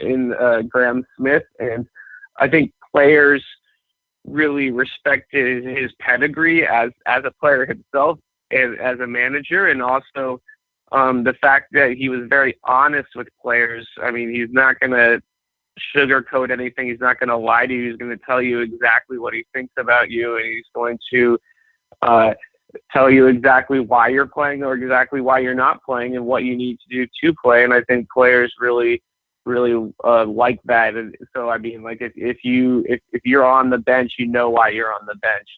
[SPEAKER 6] Graham Smith. And I think players really respected his pedigree as a player himself and as a manager, and also the fact that he was very honest with players. I mean, he's not going to sugarcoat anything. He's not going to lie to you. He's going to tell you exactly what he thinks about you, and he's going to tell you exactly why you're playing or exactly why you're not playing and what you need to do to play. And I think players really like that. And so, I mean, like if you're on the bench, you know why you're on the bench,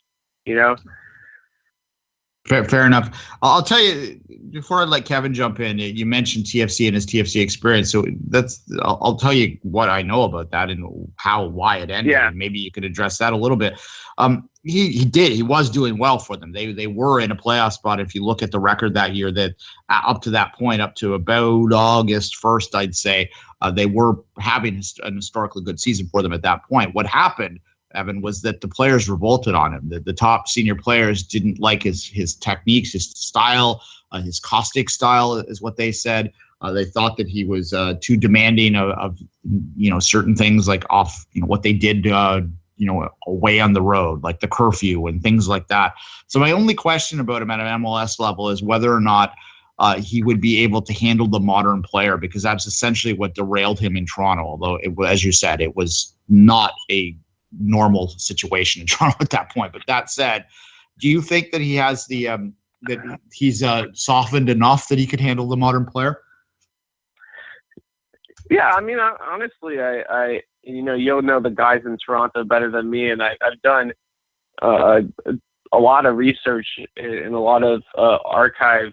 [SPEAKER 5] Fair enough. I'll tell you, before I let Kevin jump in, you mentioned TFC and his TFC experience. So I'll tell you what I know about that and why it ended. Yeah. And maybe you could address that a little bit. He did. He was doing well for them. They were in a playoff spot. If you look at the record that year, that up to that point, up to about August 1st, I'd say they were having an historically good season for them at that point. What happened, Evan, was that the players revolted on him. The top senior players didn't like his techniques, his style, his caustic style is what they said. They thought that he was too demanding of certain things, like off what they did away on the road, like the curfew and things like that. So my only question about him at an MLS level is whether or not he would be able to handle the modern player, because that's essentially what derailed him in Toronto. Although, as you said, it was not a normal situation in Toronto at that point. But that said, do you think that he has that he's softened enough that he could handle the modern player?
[SPEAKER 6] Yeah, I mean, honestly, I you'll know the guys in Toronto better than me, and I've done a lot of research and a lot of archive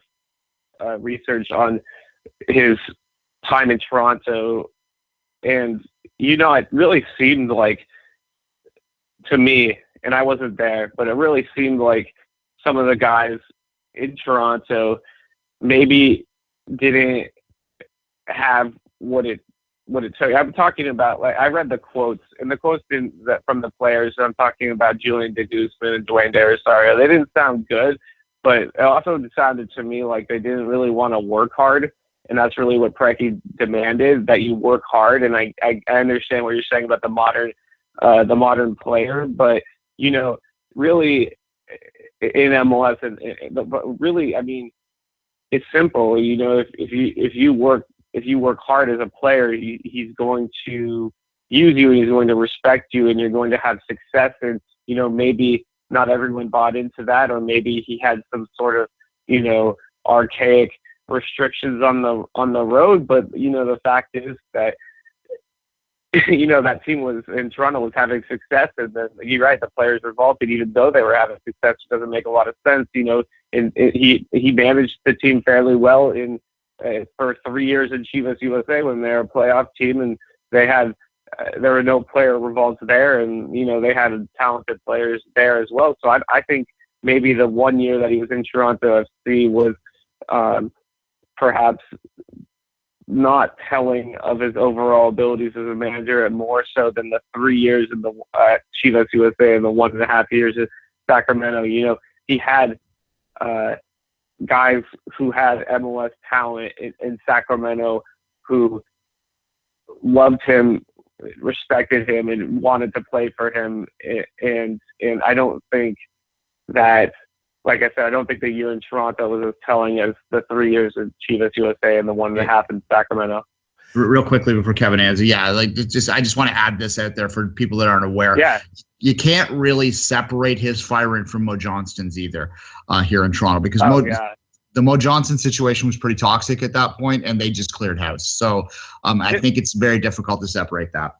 [SPEAKER 6] research on his time in Toronto, and it really seemed like, to me, and I wasn't there, but it really seemed like some of the guys in Toronto maybe didn't have what it took. I'm talking about, like, I read the quotes, and the quotes from the players. I'm talking about Julian de Guzman and Duane de Rosario. They didn't sound good, but it also sounded to me like they didn't really want to work hard, and that's really what Preki demanded, that you work hard. And I understand what you're saying about the modern player, but really in MLS, but really, I mean, it's simple. If you work hard as a player, he's going to use you, and he's going to respect you, and you're going to have success. And, maybe not everyone bought into that, or maybe he had some sort of, archaic restrictions on the road. But, the fact is that, that team was in Toronto was having success. And then you're right, the players revolted, even though they were having success. It doesn't make a lot of sense. And he managed the team fairly well in, for 3 years in Chivas USA when they're a playoff team, and there were no player revolts there, and they had talented players there as well. So I think maybe the 1 year that he was in Toronto FC was perhaps not telling of his overall abilities as a manager, and more so than the 3 years in the Chivas USA and the 1.5 years at Sacramento. He had guys who had MLS talent in Sacramento who loved him, respected him, and wanted to play for him. And I don't think that, like I said, I don't think the year in Toronto was as telling as the 3 years in Chivas USA and the 1.5 in Sacramento.
[SPEAKER 5] Real quickly before Kevin answers, I just want to add this out there for people that aren't aware.
[SPEAKER 6] Yeah. You
[SPEAKER 5] can't really separate his firing from Mo Johnston's either here in Toronto, because the Mo Johnston situation was pretty toxic at that point, and they just cleared house. So I think it's very difficult to separate that.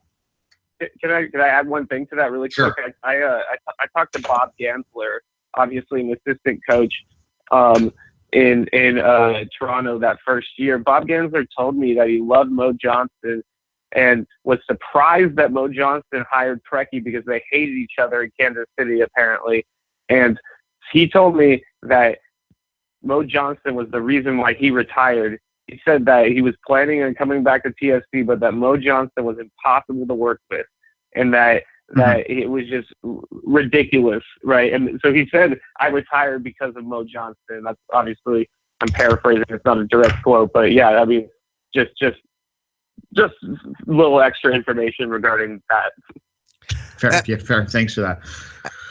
[SPEAKER 6] Can I add one thing to that really quick?
[SPEAKER 5] Sure.
[SPEAKER 6] I talked to Bob Gansler, obviously an assistant coach in Toronto that first year. Bob Gansler told me that he loved Mo Johnston and was surprised that Mo Johnston hired Preki because they hated each other in Kansas City, apparently. And he told me that Mo Johnston was the reason why he retired. He said that he was planning on coming back to TSC, but that Mo Johnston was impossible to work with, and that it was just ridiculous, right? And so he said, I retired because of Mo Johnston. That's obviously, I'm paraphrasing, it's not a direct quote, but yeah, I mean, just a little extra information regarding that.
[SPEAKER 5] Fair. Thanks for that.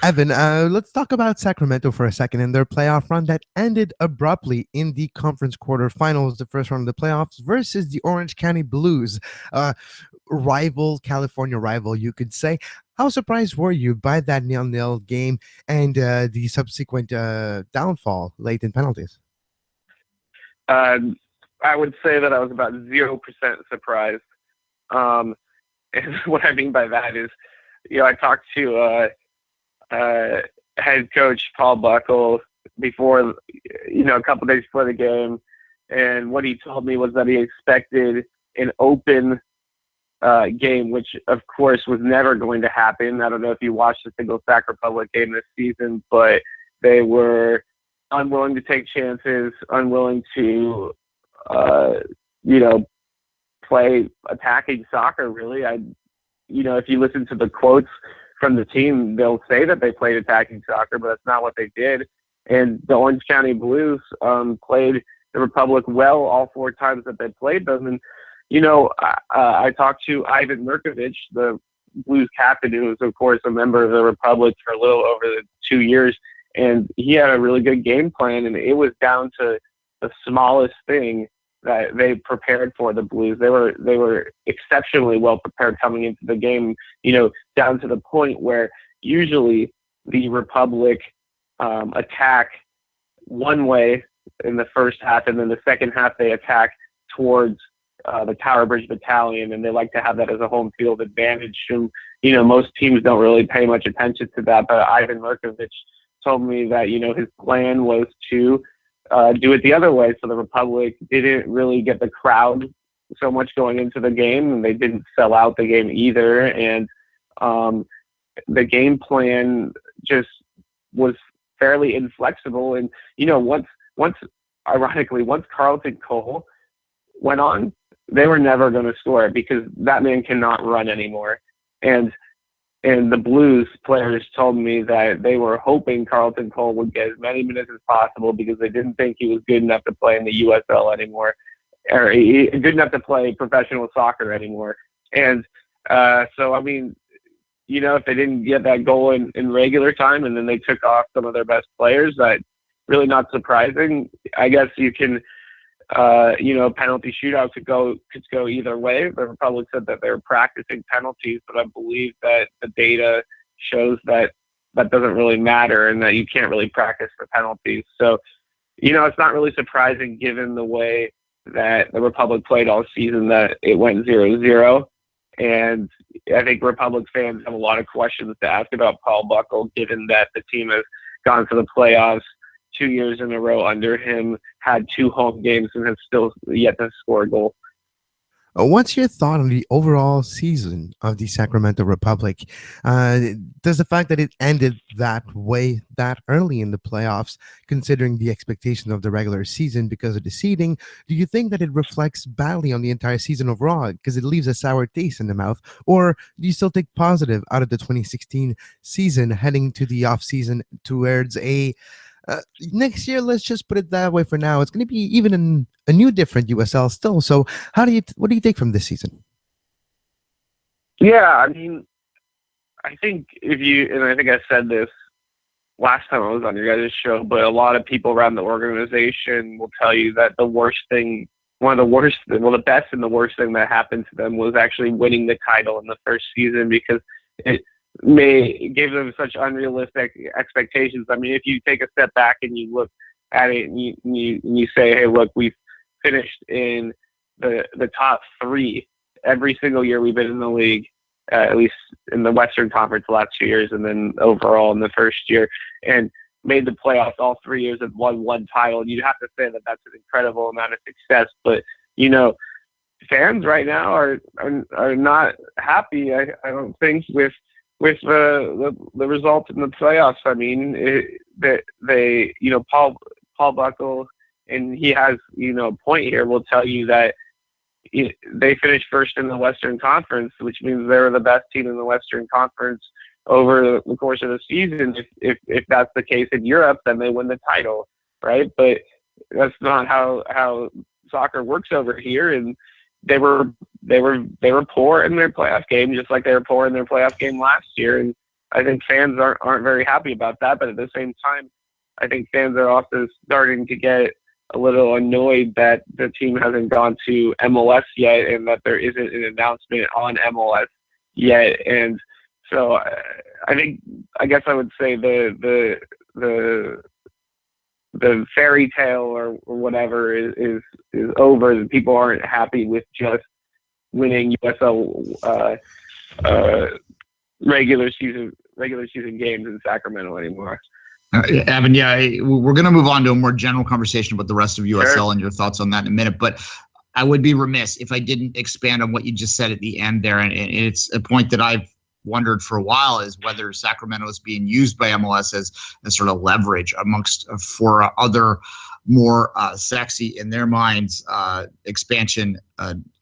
[SPEAKER 1] Evan, let's talk about Sacramento for a second and their playoff run that ended abruptly in the conference quarterfinals, the first round of the playoffs, versus the Orange County Blues, California rival, you could say. How surprised were you by that 0-0 game and the subsequent downfall late in penalties?
[SPEAKER 6] I would say that I was about 0% surprised. And what I mean by that is, I talked to head coach Paul Buckle before, a couple days before the game, and what he told me was that he expected an open game, which of course was never going to happen. I don't know if you watched a single Sac Republic game this season, but they were unwilling to take chances, unwilling to, play attacking soccer, really. If you listen to the quotes from the team, they'll say that they played attacking soccer, but that's not what they did. And the Orange County Blues played the Republic well all 4 times that they played them. And, I talked to Ivan Mirkovic, the Blues captain, who was, of course, a member of the Republic for a little over 2 years. And he had a really good game plan, and it was down to the smallest thing that they prepared for the Blues. They were exceptionally well prepared coming into the game, down to the point where usually the Republic attack one way in the first half, and then the second half they attack towards the Tower Bridge Battalion, and they like to have that as a home field advantage. And, most teams don't really pay much attention to that, but Ivan Mirkovic told me that, his plan was to do it the other way. So the Republic didn't really get the crowd so much going into the game, and they didn't sell out the game either. And the game plan just was fairly inflexible. And, once Carlton Cole went on, they were never going to score because that man cannot run anymore. And the Blues players told me that they were hoping Carlton Cole would get as many minutes as possible because they didn't think he was good enough to play in the USL anymore, or good enough to play professional soccer anymore. And if they didn't get that goal in regular time and then they took off some of their best players, that really not surprising. I guess you can, penalty shootout could go either way. The Republic said that they were practicing penalties, but I believe that the data shows that doesn't really matter and that you can't really practice for penalties. So, it's not really surprising given the way that the Republic played all season that it went 0-0. And I think Republic fans have a lot of questions to ask about Paul Buckle, given that the team has gone to the playoffs 2 years in a row under him, had 2 home games, and has still yet to score a goal.
[SPEAKER 1] What's your thought on the overall season of the Sacramento Republic? Does the fact that it ended that way, that early in the playoffs, considering the expectations of the regular season because of the seeding, do you think that it reflects badly on the entire season overall because it leaves a sour taste in the mouth? Or do you still take positive out of the 2016 season heading to the offseason towards a next year, let's just put it that way for now, it's going to be even a new different USL still. So what do you take from this season?
[SPEAKER 6] Yeah, I think I think I said this last time I was on your guys' show, but a lot of people around the organization will tell you that the best and the worst thing that happened to them was actually winning the title in the first season, because it gave them such unrealistic expectations. If you take a step back and you look at it and you say, hey, look, we've finished in the top 3 every single year we've been in the league, at least in the Western Conference the last 2 years, and then overall in the first year, and made the playoffs all 3 years and won 1 title. And you'd have to say that that's an incredible amount of success. But, fans right now are not happy, I don't think, with the results in the playoffs. Paul Buckle, and he has, a point here, will tell you that they finished first in the Western Conference, which means they were the best team in the Western Conference over the course of the season. If that's the case in Europe, then they win the title, right? But that's not how soccer works over here. And they were poor in their playoff game, just like they were poor in their playoff game last year. And I think fans aren't very happy about that. But at the same time, I think fans are also starting to get a little annoyed that the team hasn't gone to MLS yet, and that there isn't an announcement on MLS yet. And so I guess I would say the fairy tale or whatever is over. And people aren't happy with just winning USL regular season games in Sacramento anymore.
[SPEAKER 5] Evan, we're going to move on to a more general conversation about the rest of USL
[SPEAKER 6] Sure.
[SPEAKER 5] and your thoughts on that in a minute. But I would be remiss if I didn't expand on what you just said at the end there. And it's a point that I've wondered for a while, is whether Sacramento is being used by MLS as sort of leverage amongst for other more sexy in their minds expansion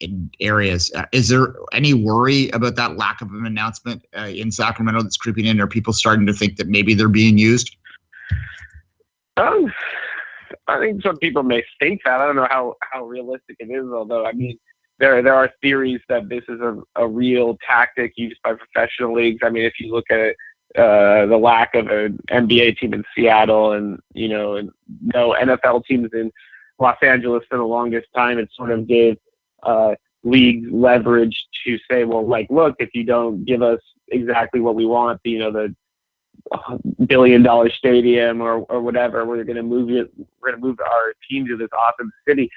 [SPEAKER 5] in areas. Is there any worry about that lack of an announcement in Sacramento that's creeping in? Are people starting to think that maybe they're being used?
[SPEAKER 6] I think some people may think that. I don't know how realistic it is, although, I mean, there are theories that this is a real tactic used by professional leagues. I mean, if you look at it, the lack of an NBA team in Seattle and no NFL teams in Los Angeles for the longest time, it sort of gave leagues leverage to say, well, like, look, if you don't give us exactly what we want, the $1 billion stadium or whatever, we're going to move our team to this awesome city.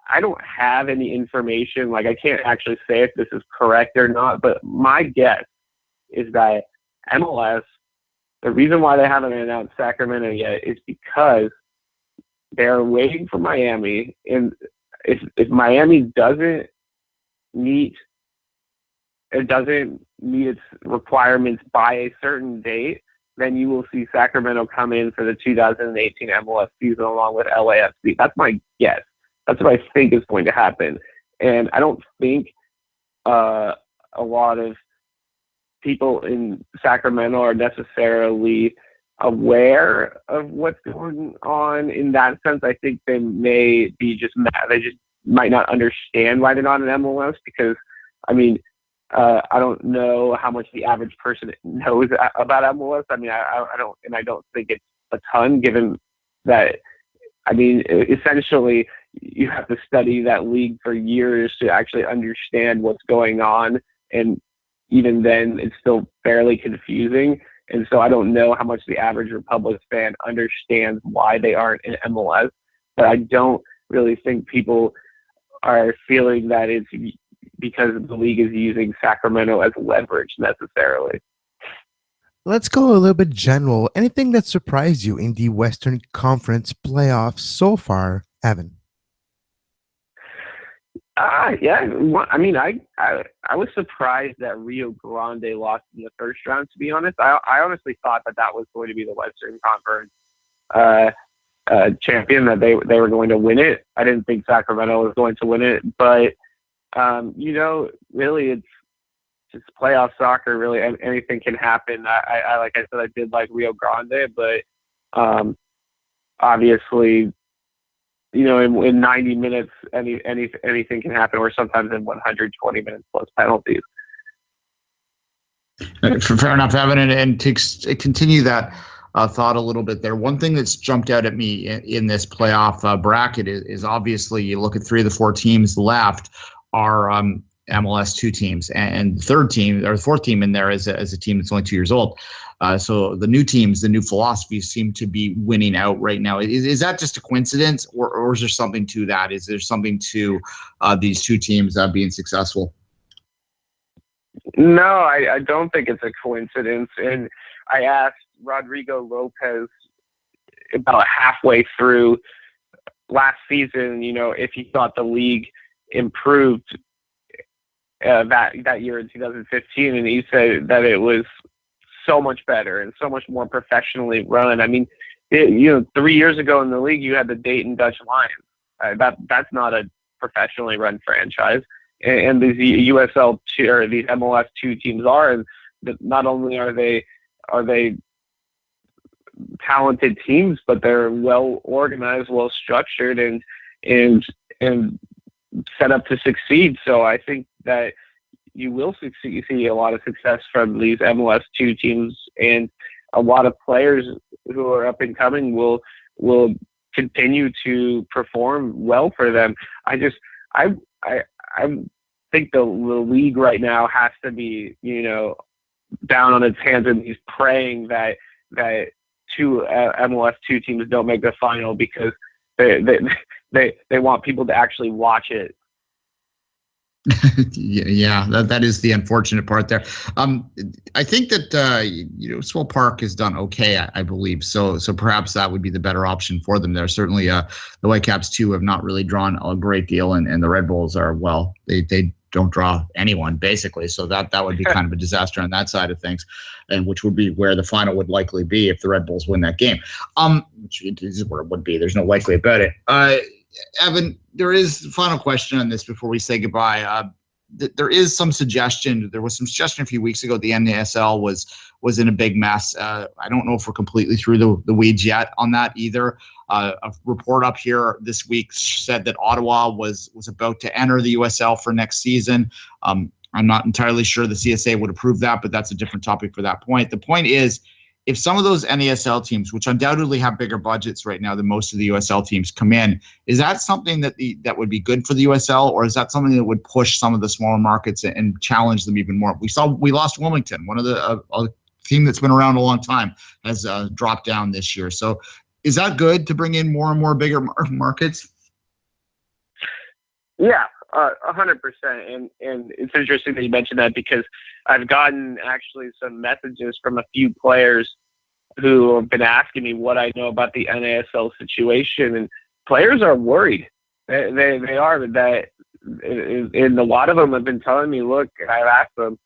[SPEAKER 6] I don't have any information. Like, I can't actually say if this is correct or not, but my guess is that MLS, the reason why they haven't announced Sacramento yet is because they're waiting for Miami. And if Miami doesn't meet its requirements by a certain date, then you will see Sacramento come in for the 2018 MLS season along with LAFC. That's my guess. That's what I think is going to happen. And I don't think a lot of people in Sacramento are necessarily aware of what's going on in that sense. I think they may be just mad. They just might not understand why they're not in MLS because, I mean, I don't know how much the average person knows about MLS. I mean, I don't think it's a ton, given that, I mean, essentially you have to study that league for years to actually understand what's going on. And even then it's still fairly confusing. And so I don't know how much the average Republic fan understands why they aren't in MLS, but I don't really think people are feeling that it's because the league is using Sacramento as leverage necessarily.
[SPEAKER 1] Let's go a little bit general. Anything that surprised you in the Western Conference playoffs so far, Evan?
[SPEAKER 6] Yeah. I mean, I was surprised that Rio Grande lost in the first round, to be honest. I honestly thought that was going to be the Western Conference champion, that they were going to win it. I didn't think Sacramento was going to win it, but really it's just playoff soccer. Really, anything can happen. I like I said, I did like Rio Grande, but obviously, in 90 minutes, anything can happen, or sometimes in 120 minutes plus penalties.
[SPEAKER 5] Fair enough, Evan. And to continue that thought a little bit there, one thing that's jumped out at me in this playoff bracket is obviously you look at 3 of the 4 teams left are MLS 2 teams, and the fourth team in there is a team that's only 2 years old. So the new teams, the new philosophies seem to be winning out right now. Is that just a coincidence, or is there something to that? Is there something to these 2 teams being successful?
[SPEAKER 6] No, I don't think it's a coincidence. And I asked Rodrigo Lopez about halfway through last season, if he thought the league improved that year in 2015, and he said that it was so much better and so much more professionally run. I mean, 3 years ago in the league, you had the Dayton Dutch Lions. That's not a professionally run franchise, and these USL 2 or these MLS 2 teams are. And not only are they talented teams, but they're well organized, well structured, and set up to succeed. So I think that you will see a lot of success from these MLS 2 teams, and a lot of players who are up and coming will continue to perform well for them. I think the league right now has to be, down on its hands and knees praying that 2 MLS 2 teams don't make the final, because they want people to actually watch it.
[SPEAKER 5] Yeah, that is the unfortunate part there. I think that Swell Park has done okay, I believe. So perhaps that would be the better option for them there. Certainly, the Whitecaps too have not really drawn a great deal, and the Red Bulls are, well, they don't draw anyone basically. So that would be kind of a disaster on that side of things, and which would be where the final would likely be if the Red Bulls win that game. Which is where it would be. There's no likely about it. Evan, there is a final question on this before we say goodbye. There is some suggestion. There was some suggestion a few weeks ago. The NASL was in a big mess. I don't know if we're completely through the weeds yet on that either. A report up here this week said that Ottawa was about to enter the USL for next season. I'm not entirely sure the CSA would approve that, but that's a different topic for that point. The point is, if some of those NASL teams, which undoubtedly have bigger budgets right now than most of the USL teams, come in, is that something that would be good for the USL, or is that something that would push some of the smaller markets and challenge them even more? We lost Wilmington, one of the a team that's been around a long time, has dropped down this year. So is that good to bring in more and more bigger markets?
[SPEAKER 6] Yeah, 100%. And it's interesting that you mentioned that, because I've gotten actually some messages from a few players who have been asking me what I know about the NASL situation, and players are worried. They are, that, and a lot of them have been telling me, look, I've asked them,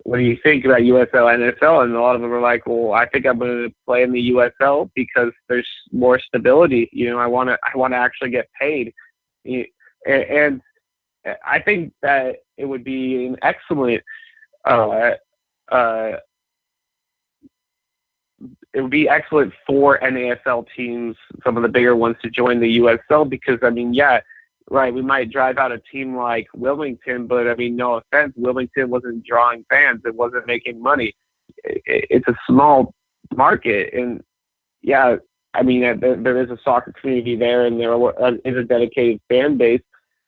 [SPEAKER 6] what do you think about USL, NSL? And a lot of them are like, well, I think I'm going to play in the USL because there's more stability. I want to actually get paid. And I think that it would be an excellent, it would be excellent for NASL teams, some of the bigger ones, to join the USL, because, right, we might drive out a team like Wilmington, but no offense, Wilmington wasn't drawing fans. It wasn't making money. It's a small market, and there is a soccer community there, and there is a dedicated fan base.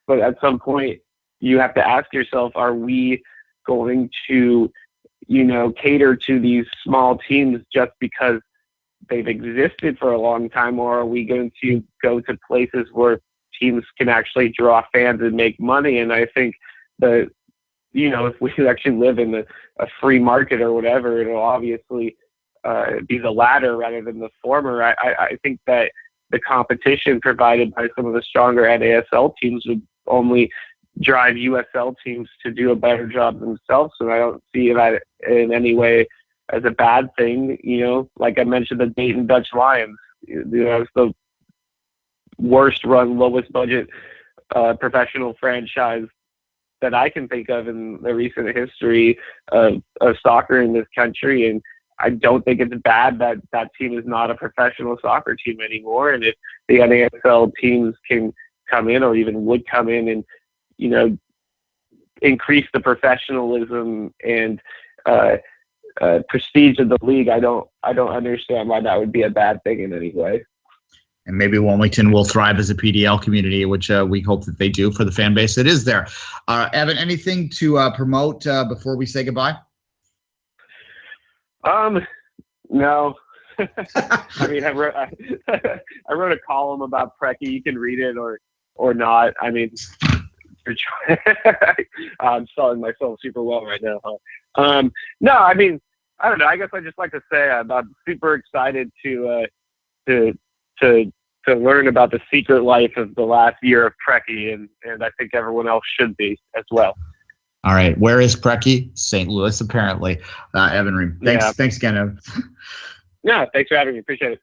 [SPEAKER 6] But at some point, you have to ask yourself, are we going to, cater to these small teams just because they've existed for a long time, or are we going to go to places where teams can actually draw fans and make money? And I think that, if we actually live in a free market or whatever, it'll obviously be the latter rather than the former. I think that the competition provided by some of the stronger NASL teams would only drive USL teams to do a better job themselves. And I don't see that in any way as a bad thing. Like I mentioned, the Dayton Dutch Lions, it's the worst run, lowest budget professional franchise that I can think of in the recent history of soccer in this country. And I don't think it's bad that that team is not a professional soccer team anymore. And if the NASL teams can come in, or even would come in, and increase the professionalism and prestige of the league, I don't understand why that would be a bad thing in any way.
[SPEAKER 5] And maybe Wilmington will thrive as a PDL community, which we hope that they do for the fan base that is there. Evan, anything to promote before we say goodbye?
[SPEAKER 6] No. I wrote a column about Preki. You can read it or not. I'm selling myself super well right now, huh? No, I don't know. I guess I just like to say I'm super excited to learn about the secret life of the last year of Preki, and I think everyone else should be as well.
[SPEAKER 5] All right. Where is Preki? St. Louis, apparently. Evan Ream. Thanks again, Evan.
[SPEAKER 6] Yeah, thanks for having me. Appreciate it.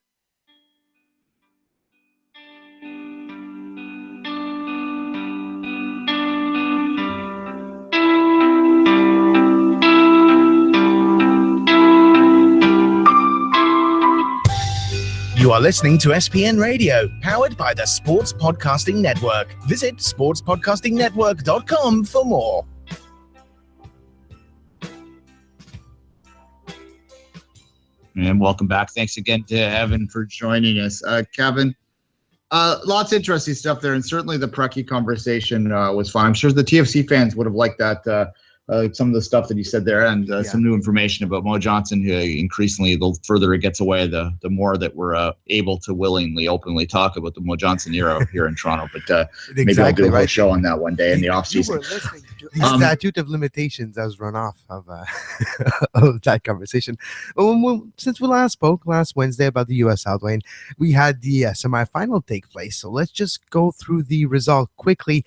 [SPEAKER 4] You are listening to SPN Radio, powered by the Sports Podcasting Network. Visit sportspodcastingnetwork.com for more.
[SPEAKER 5] And welcome back. Thanks again to Evan for joining us. Kevin, lots of interesting stuff there, and certainly the Preki conversation was fun. I'm sure the TFC fans would have liked that some of the stuff that you said there, and some new information about Mo Johnson. Increasingly, the further it gets away, the more that we're able to willingly, openly talk about the Mo Johnson era here in Toronto. But maybe I'll do a whole show on that one day in the off season.
[SPEAKER 1] The statute of limitations has run off of of that conversation. Since we last spoke last Wednesday about the USL, Duane, we had the semifinal take place. So let's just go through the result quickly.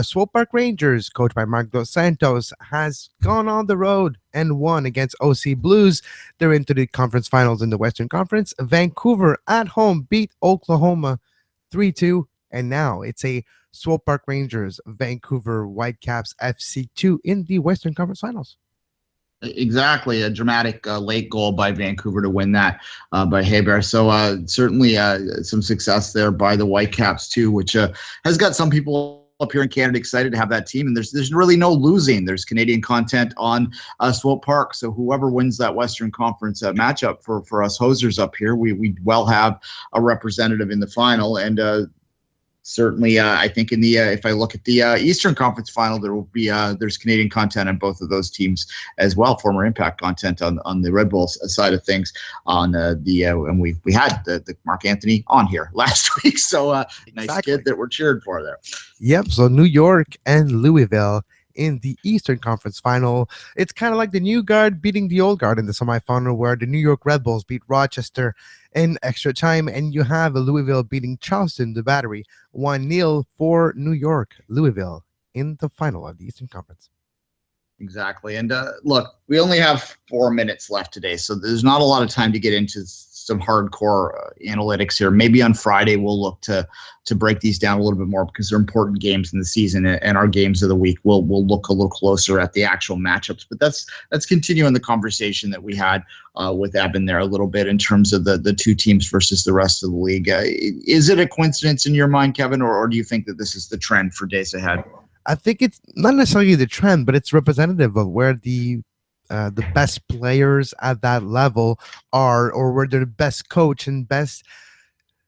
[SPEAKER 1] Swope Park Rangers, coached by Mark Dos Santos, has gone on the road and won against OC Blues. They're into the conference finals in the Western Conference. Vancouver at home beat Oklahoma 3-2, and now it's a Swope Park Rangers, Vancouver Whitecaps FC2 in the Western Conference Finals.
[SPEAKER 5] Exactly, a dramatic late goal by Vancouver to win that by Hebert. So certainly some success there by the Whitecaps too, which has got some people up here in Canada excited to have that team. And there's really no losing. There's Canadian content on Swope Park. So whoever wins that Western Conference matchup for us hosers up here, we well have a representative in the final. And certainly, I think in the if I look at the Eastern Conference final, there will be there's Canadian content on both of those teams as well. Former Impact content on the Red Bulls side of things. On and we had the Mark Anthony on here last week, so nice kid that we're cheered for there.
[SPEAKER 1] Yep. So New York and Louisville in the Eastern Conference final. It's kind of like the new guard beating the old guard in the semifinal, where the New York Red Bulls beat Rochester in extra time, and you have Louisville beating Charleston, the Battery, 1-0 for New York. Louisville in the final of the Eastern Conference.
[SPEAKER 5] Exactly. And look, we only have 4 minutes left today, so there's not a lot of time to get into some hardcore analytics here. Maybe on Friday we'll look to break these down a little bit more, because they're important games in the season, and our games of the week we'll look a little closer at the actual matchups. But that's continuing the conversation that we had with Evan there a little bit in terms of the two teams versus the rest of the league. Is it a coincidence in your mind, Kevin, or do you think that this is the trend for days ahead?
[SPEAKER 1] I think it's not necessarily the trend, but it's representative of where the best players at that level are, or where they're the best coach and best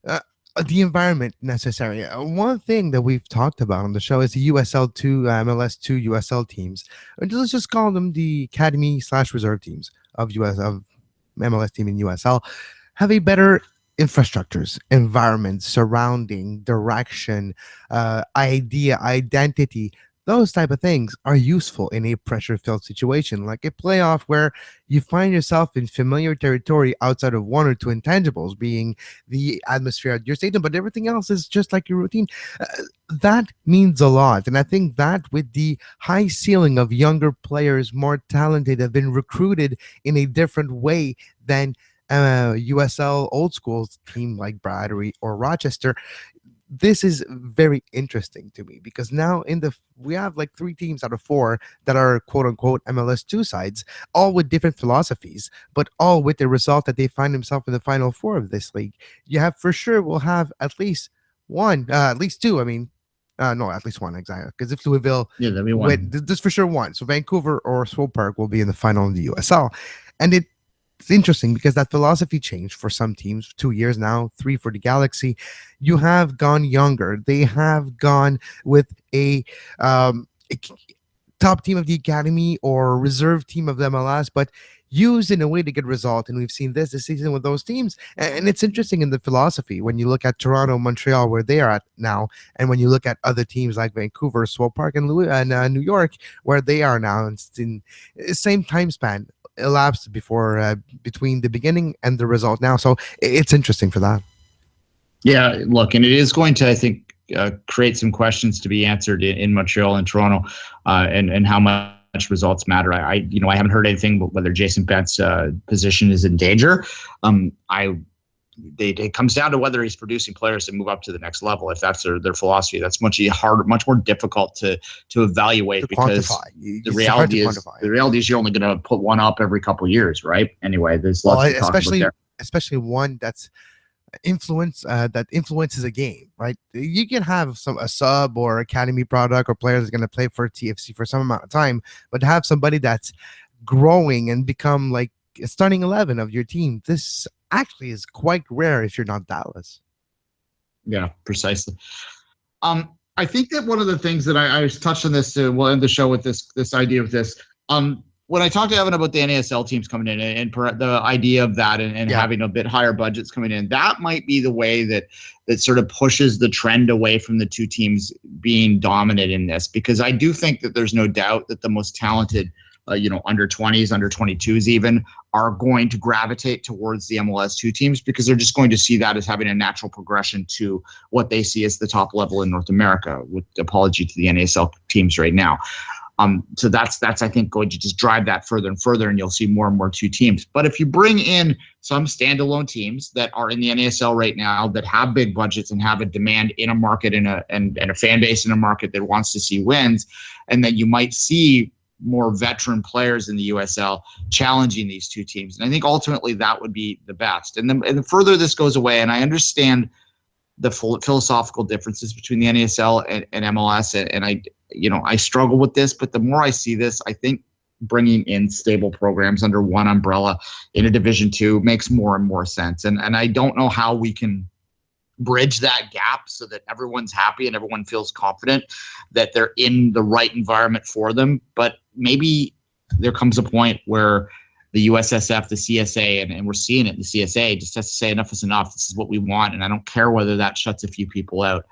[SPEAKER 1] the environment necessary. One thing that we've talked about on the show is the USL 2, MLS 2 USL teams. Let's just call them the academy/reserve teams of MLS team in USL, have a better infrastructures, environment, surrounding, direction, idea, identity. Those type of things are useful in a pressure-filled situation, like a playoff where you find yourself in familiar territory outside of one or two intangibles, being the atmosphere at your stadium, but everything else is just like your routine. That means a lot. And I think that with the high ceiling of younger players, more talented, have been recruited in a different way than USL old school team like Battery or Rochester. This is very interesting to me, because now we have like 3 teams out of 4 that are quote unquote MLS 2 sides, all with different philosophies, but all with the result that they find themselves in the final 4 of this league. You have for sure will have at least one, at least 2. I mean, no, at least 1, exactly. Because if Louisville,
[SPEAKER 5] that'd be 1.
[SPEAKER 1] This for sure 1. So Vancouver or Swope Park will be in the final of the USL, and it's interesting because that philosophy changed for some teams. 2 years now, 3 for the Galaxy. You have gone younger. They have gone with a top team of the academy or reserve team of the MLS, but used in a way to get result. And we've seen this season with those teams. And it's interesting in the philosophy when you look at Toronto, Montreal, where they are at now, and when you look at other teams like Vancouver, Swope Park, and New York, where they are now. It's in the same time span elapsed before between the beginning and the result now. So it's interesting for that. Yeah,
[SPEAKER 5] look, and it is going to, I think, create some questions to be answered in Montreal and Toronto, and how much results matter. I haven't heard anything but whether Jason Bent's position is in danger. It comes down to whether he's producing players to move up to the next level. If that's their philosophy, that's much more difficult to evaluate, because the reality is you're only going to put one up every couple of years, right? Anyway, there's lots to talk about there.
[SPEAKER 1] Especially one that's that influences a game, right? You can have a sub or academy product or player that's going to play for TFC for some amount of time, but to have somebody that's growing and become like a starting 11 of your team, this actually is quite rare if you're not Dallas.
[SPEAKER 5] Yeah, precisely. I think that one of the things that I touched on this, we'll end the show with this idea of this. When I talked to Evan about the NASL teams coming in and the idea of that and having a bit higher budgets coming in, that might be the way that sort of pushes the trend away from the two teams being dominant in this, because I do think that there's no doubt that the most talented under 20s, under 22s even, are going to gravitate towards the MLS 2 teams, because they're just going to see that as having a natural progression to what they see as the top level in North America, with apology to the NASL teams right now. So that's I think going to just drive that further and further, and you'll see more and more 2 teams. But if you bring in some standalone teams that are in the NASL right now that have big budgets and have a demand in a market and a fan base in a market that wants to see wins, and then you might see more veteran players in the USL challenging these 2 teams. And I think ultimately that would be the best. And the further this goes away, and I understand the philosophical differences between the NASL and MLS, and I struggle with this, but the more I see this, I think bringing in stable programs under one umbrella in a Division 2 makes more and more sense. And I don't know how we can bridge that gap so that everyone's happy and everyone feels confident that they're in the right environment for them. But maybe there comes a point where the USSF, the CSA, and we're seeing it, the CSA just has to say enough is enough. This is what we want. And I don't care whether that shuts a few people out.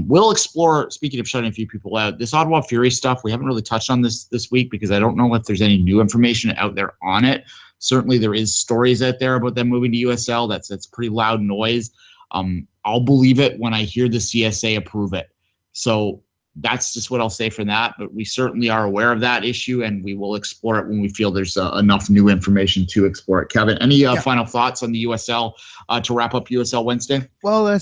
[SPEAKER 5] We'll explore, speaking of shutting a few people out, this Ottawa Fury stuff, we haven't really touched on this week because I don't know if there's any new information out there on it. Certainly there is stories out there about them moving to USL. That's pretty loud noise. I'll believe it when I hear the CSA approve it. So that's just what I'll say for that. But we certainly are aware of that issue, and we will explore it when we feel there's enough new information to explore it. Kevin, any final thoughts on the USL to wrap up USL Wednesday?
[SPEAKER 1] Well,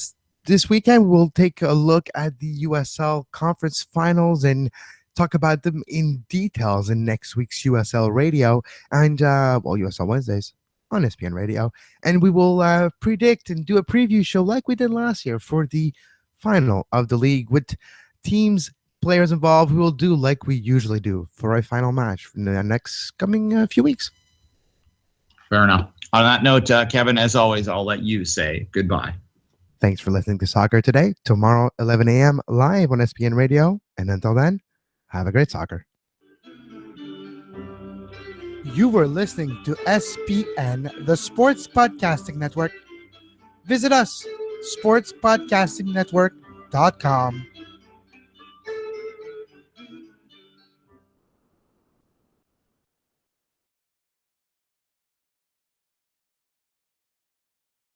[SPEAKER 1] this weekend we'll take a look at the USL conference finals and talk about them in details in next week's USL Radio and USL Wednesdays on SPN Radio. And we will predict and do a preview show like we did last year for the final of the league with teams, players involved. We will do like we usually do for a final match in the next coming few weeks.
[SPEAKER 5] Fair enough. On that note, Kevin, as always, I'll let you say goodbye.
[SPEAKER 1] Thanks for listening to Soccer Today. Tomorrow, 11 a.m. live on SPN Radio. And until then, have a great soccer.
[SPEAKER 7] You were listening to SPN, the Sports Podcasting Network. Visit us, sportspodcastingnetwork.com.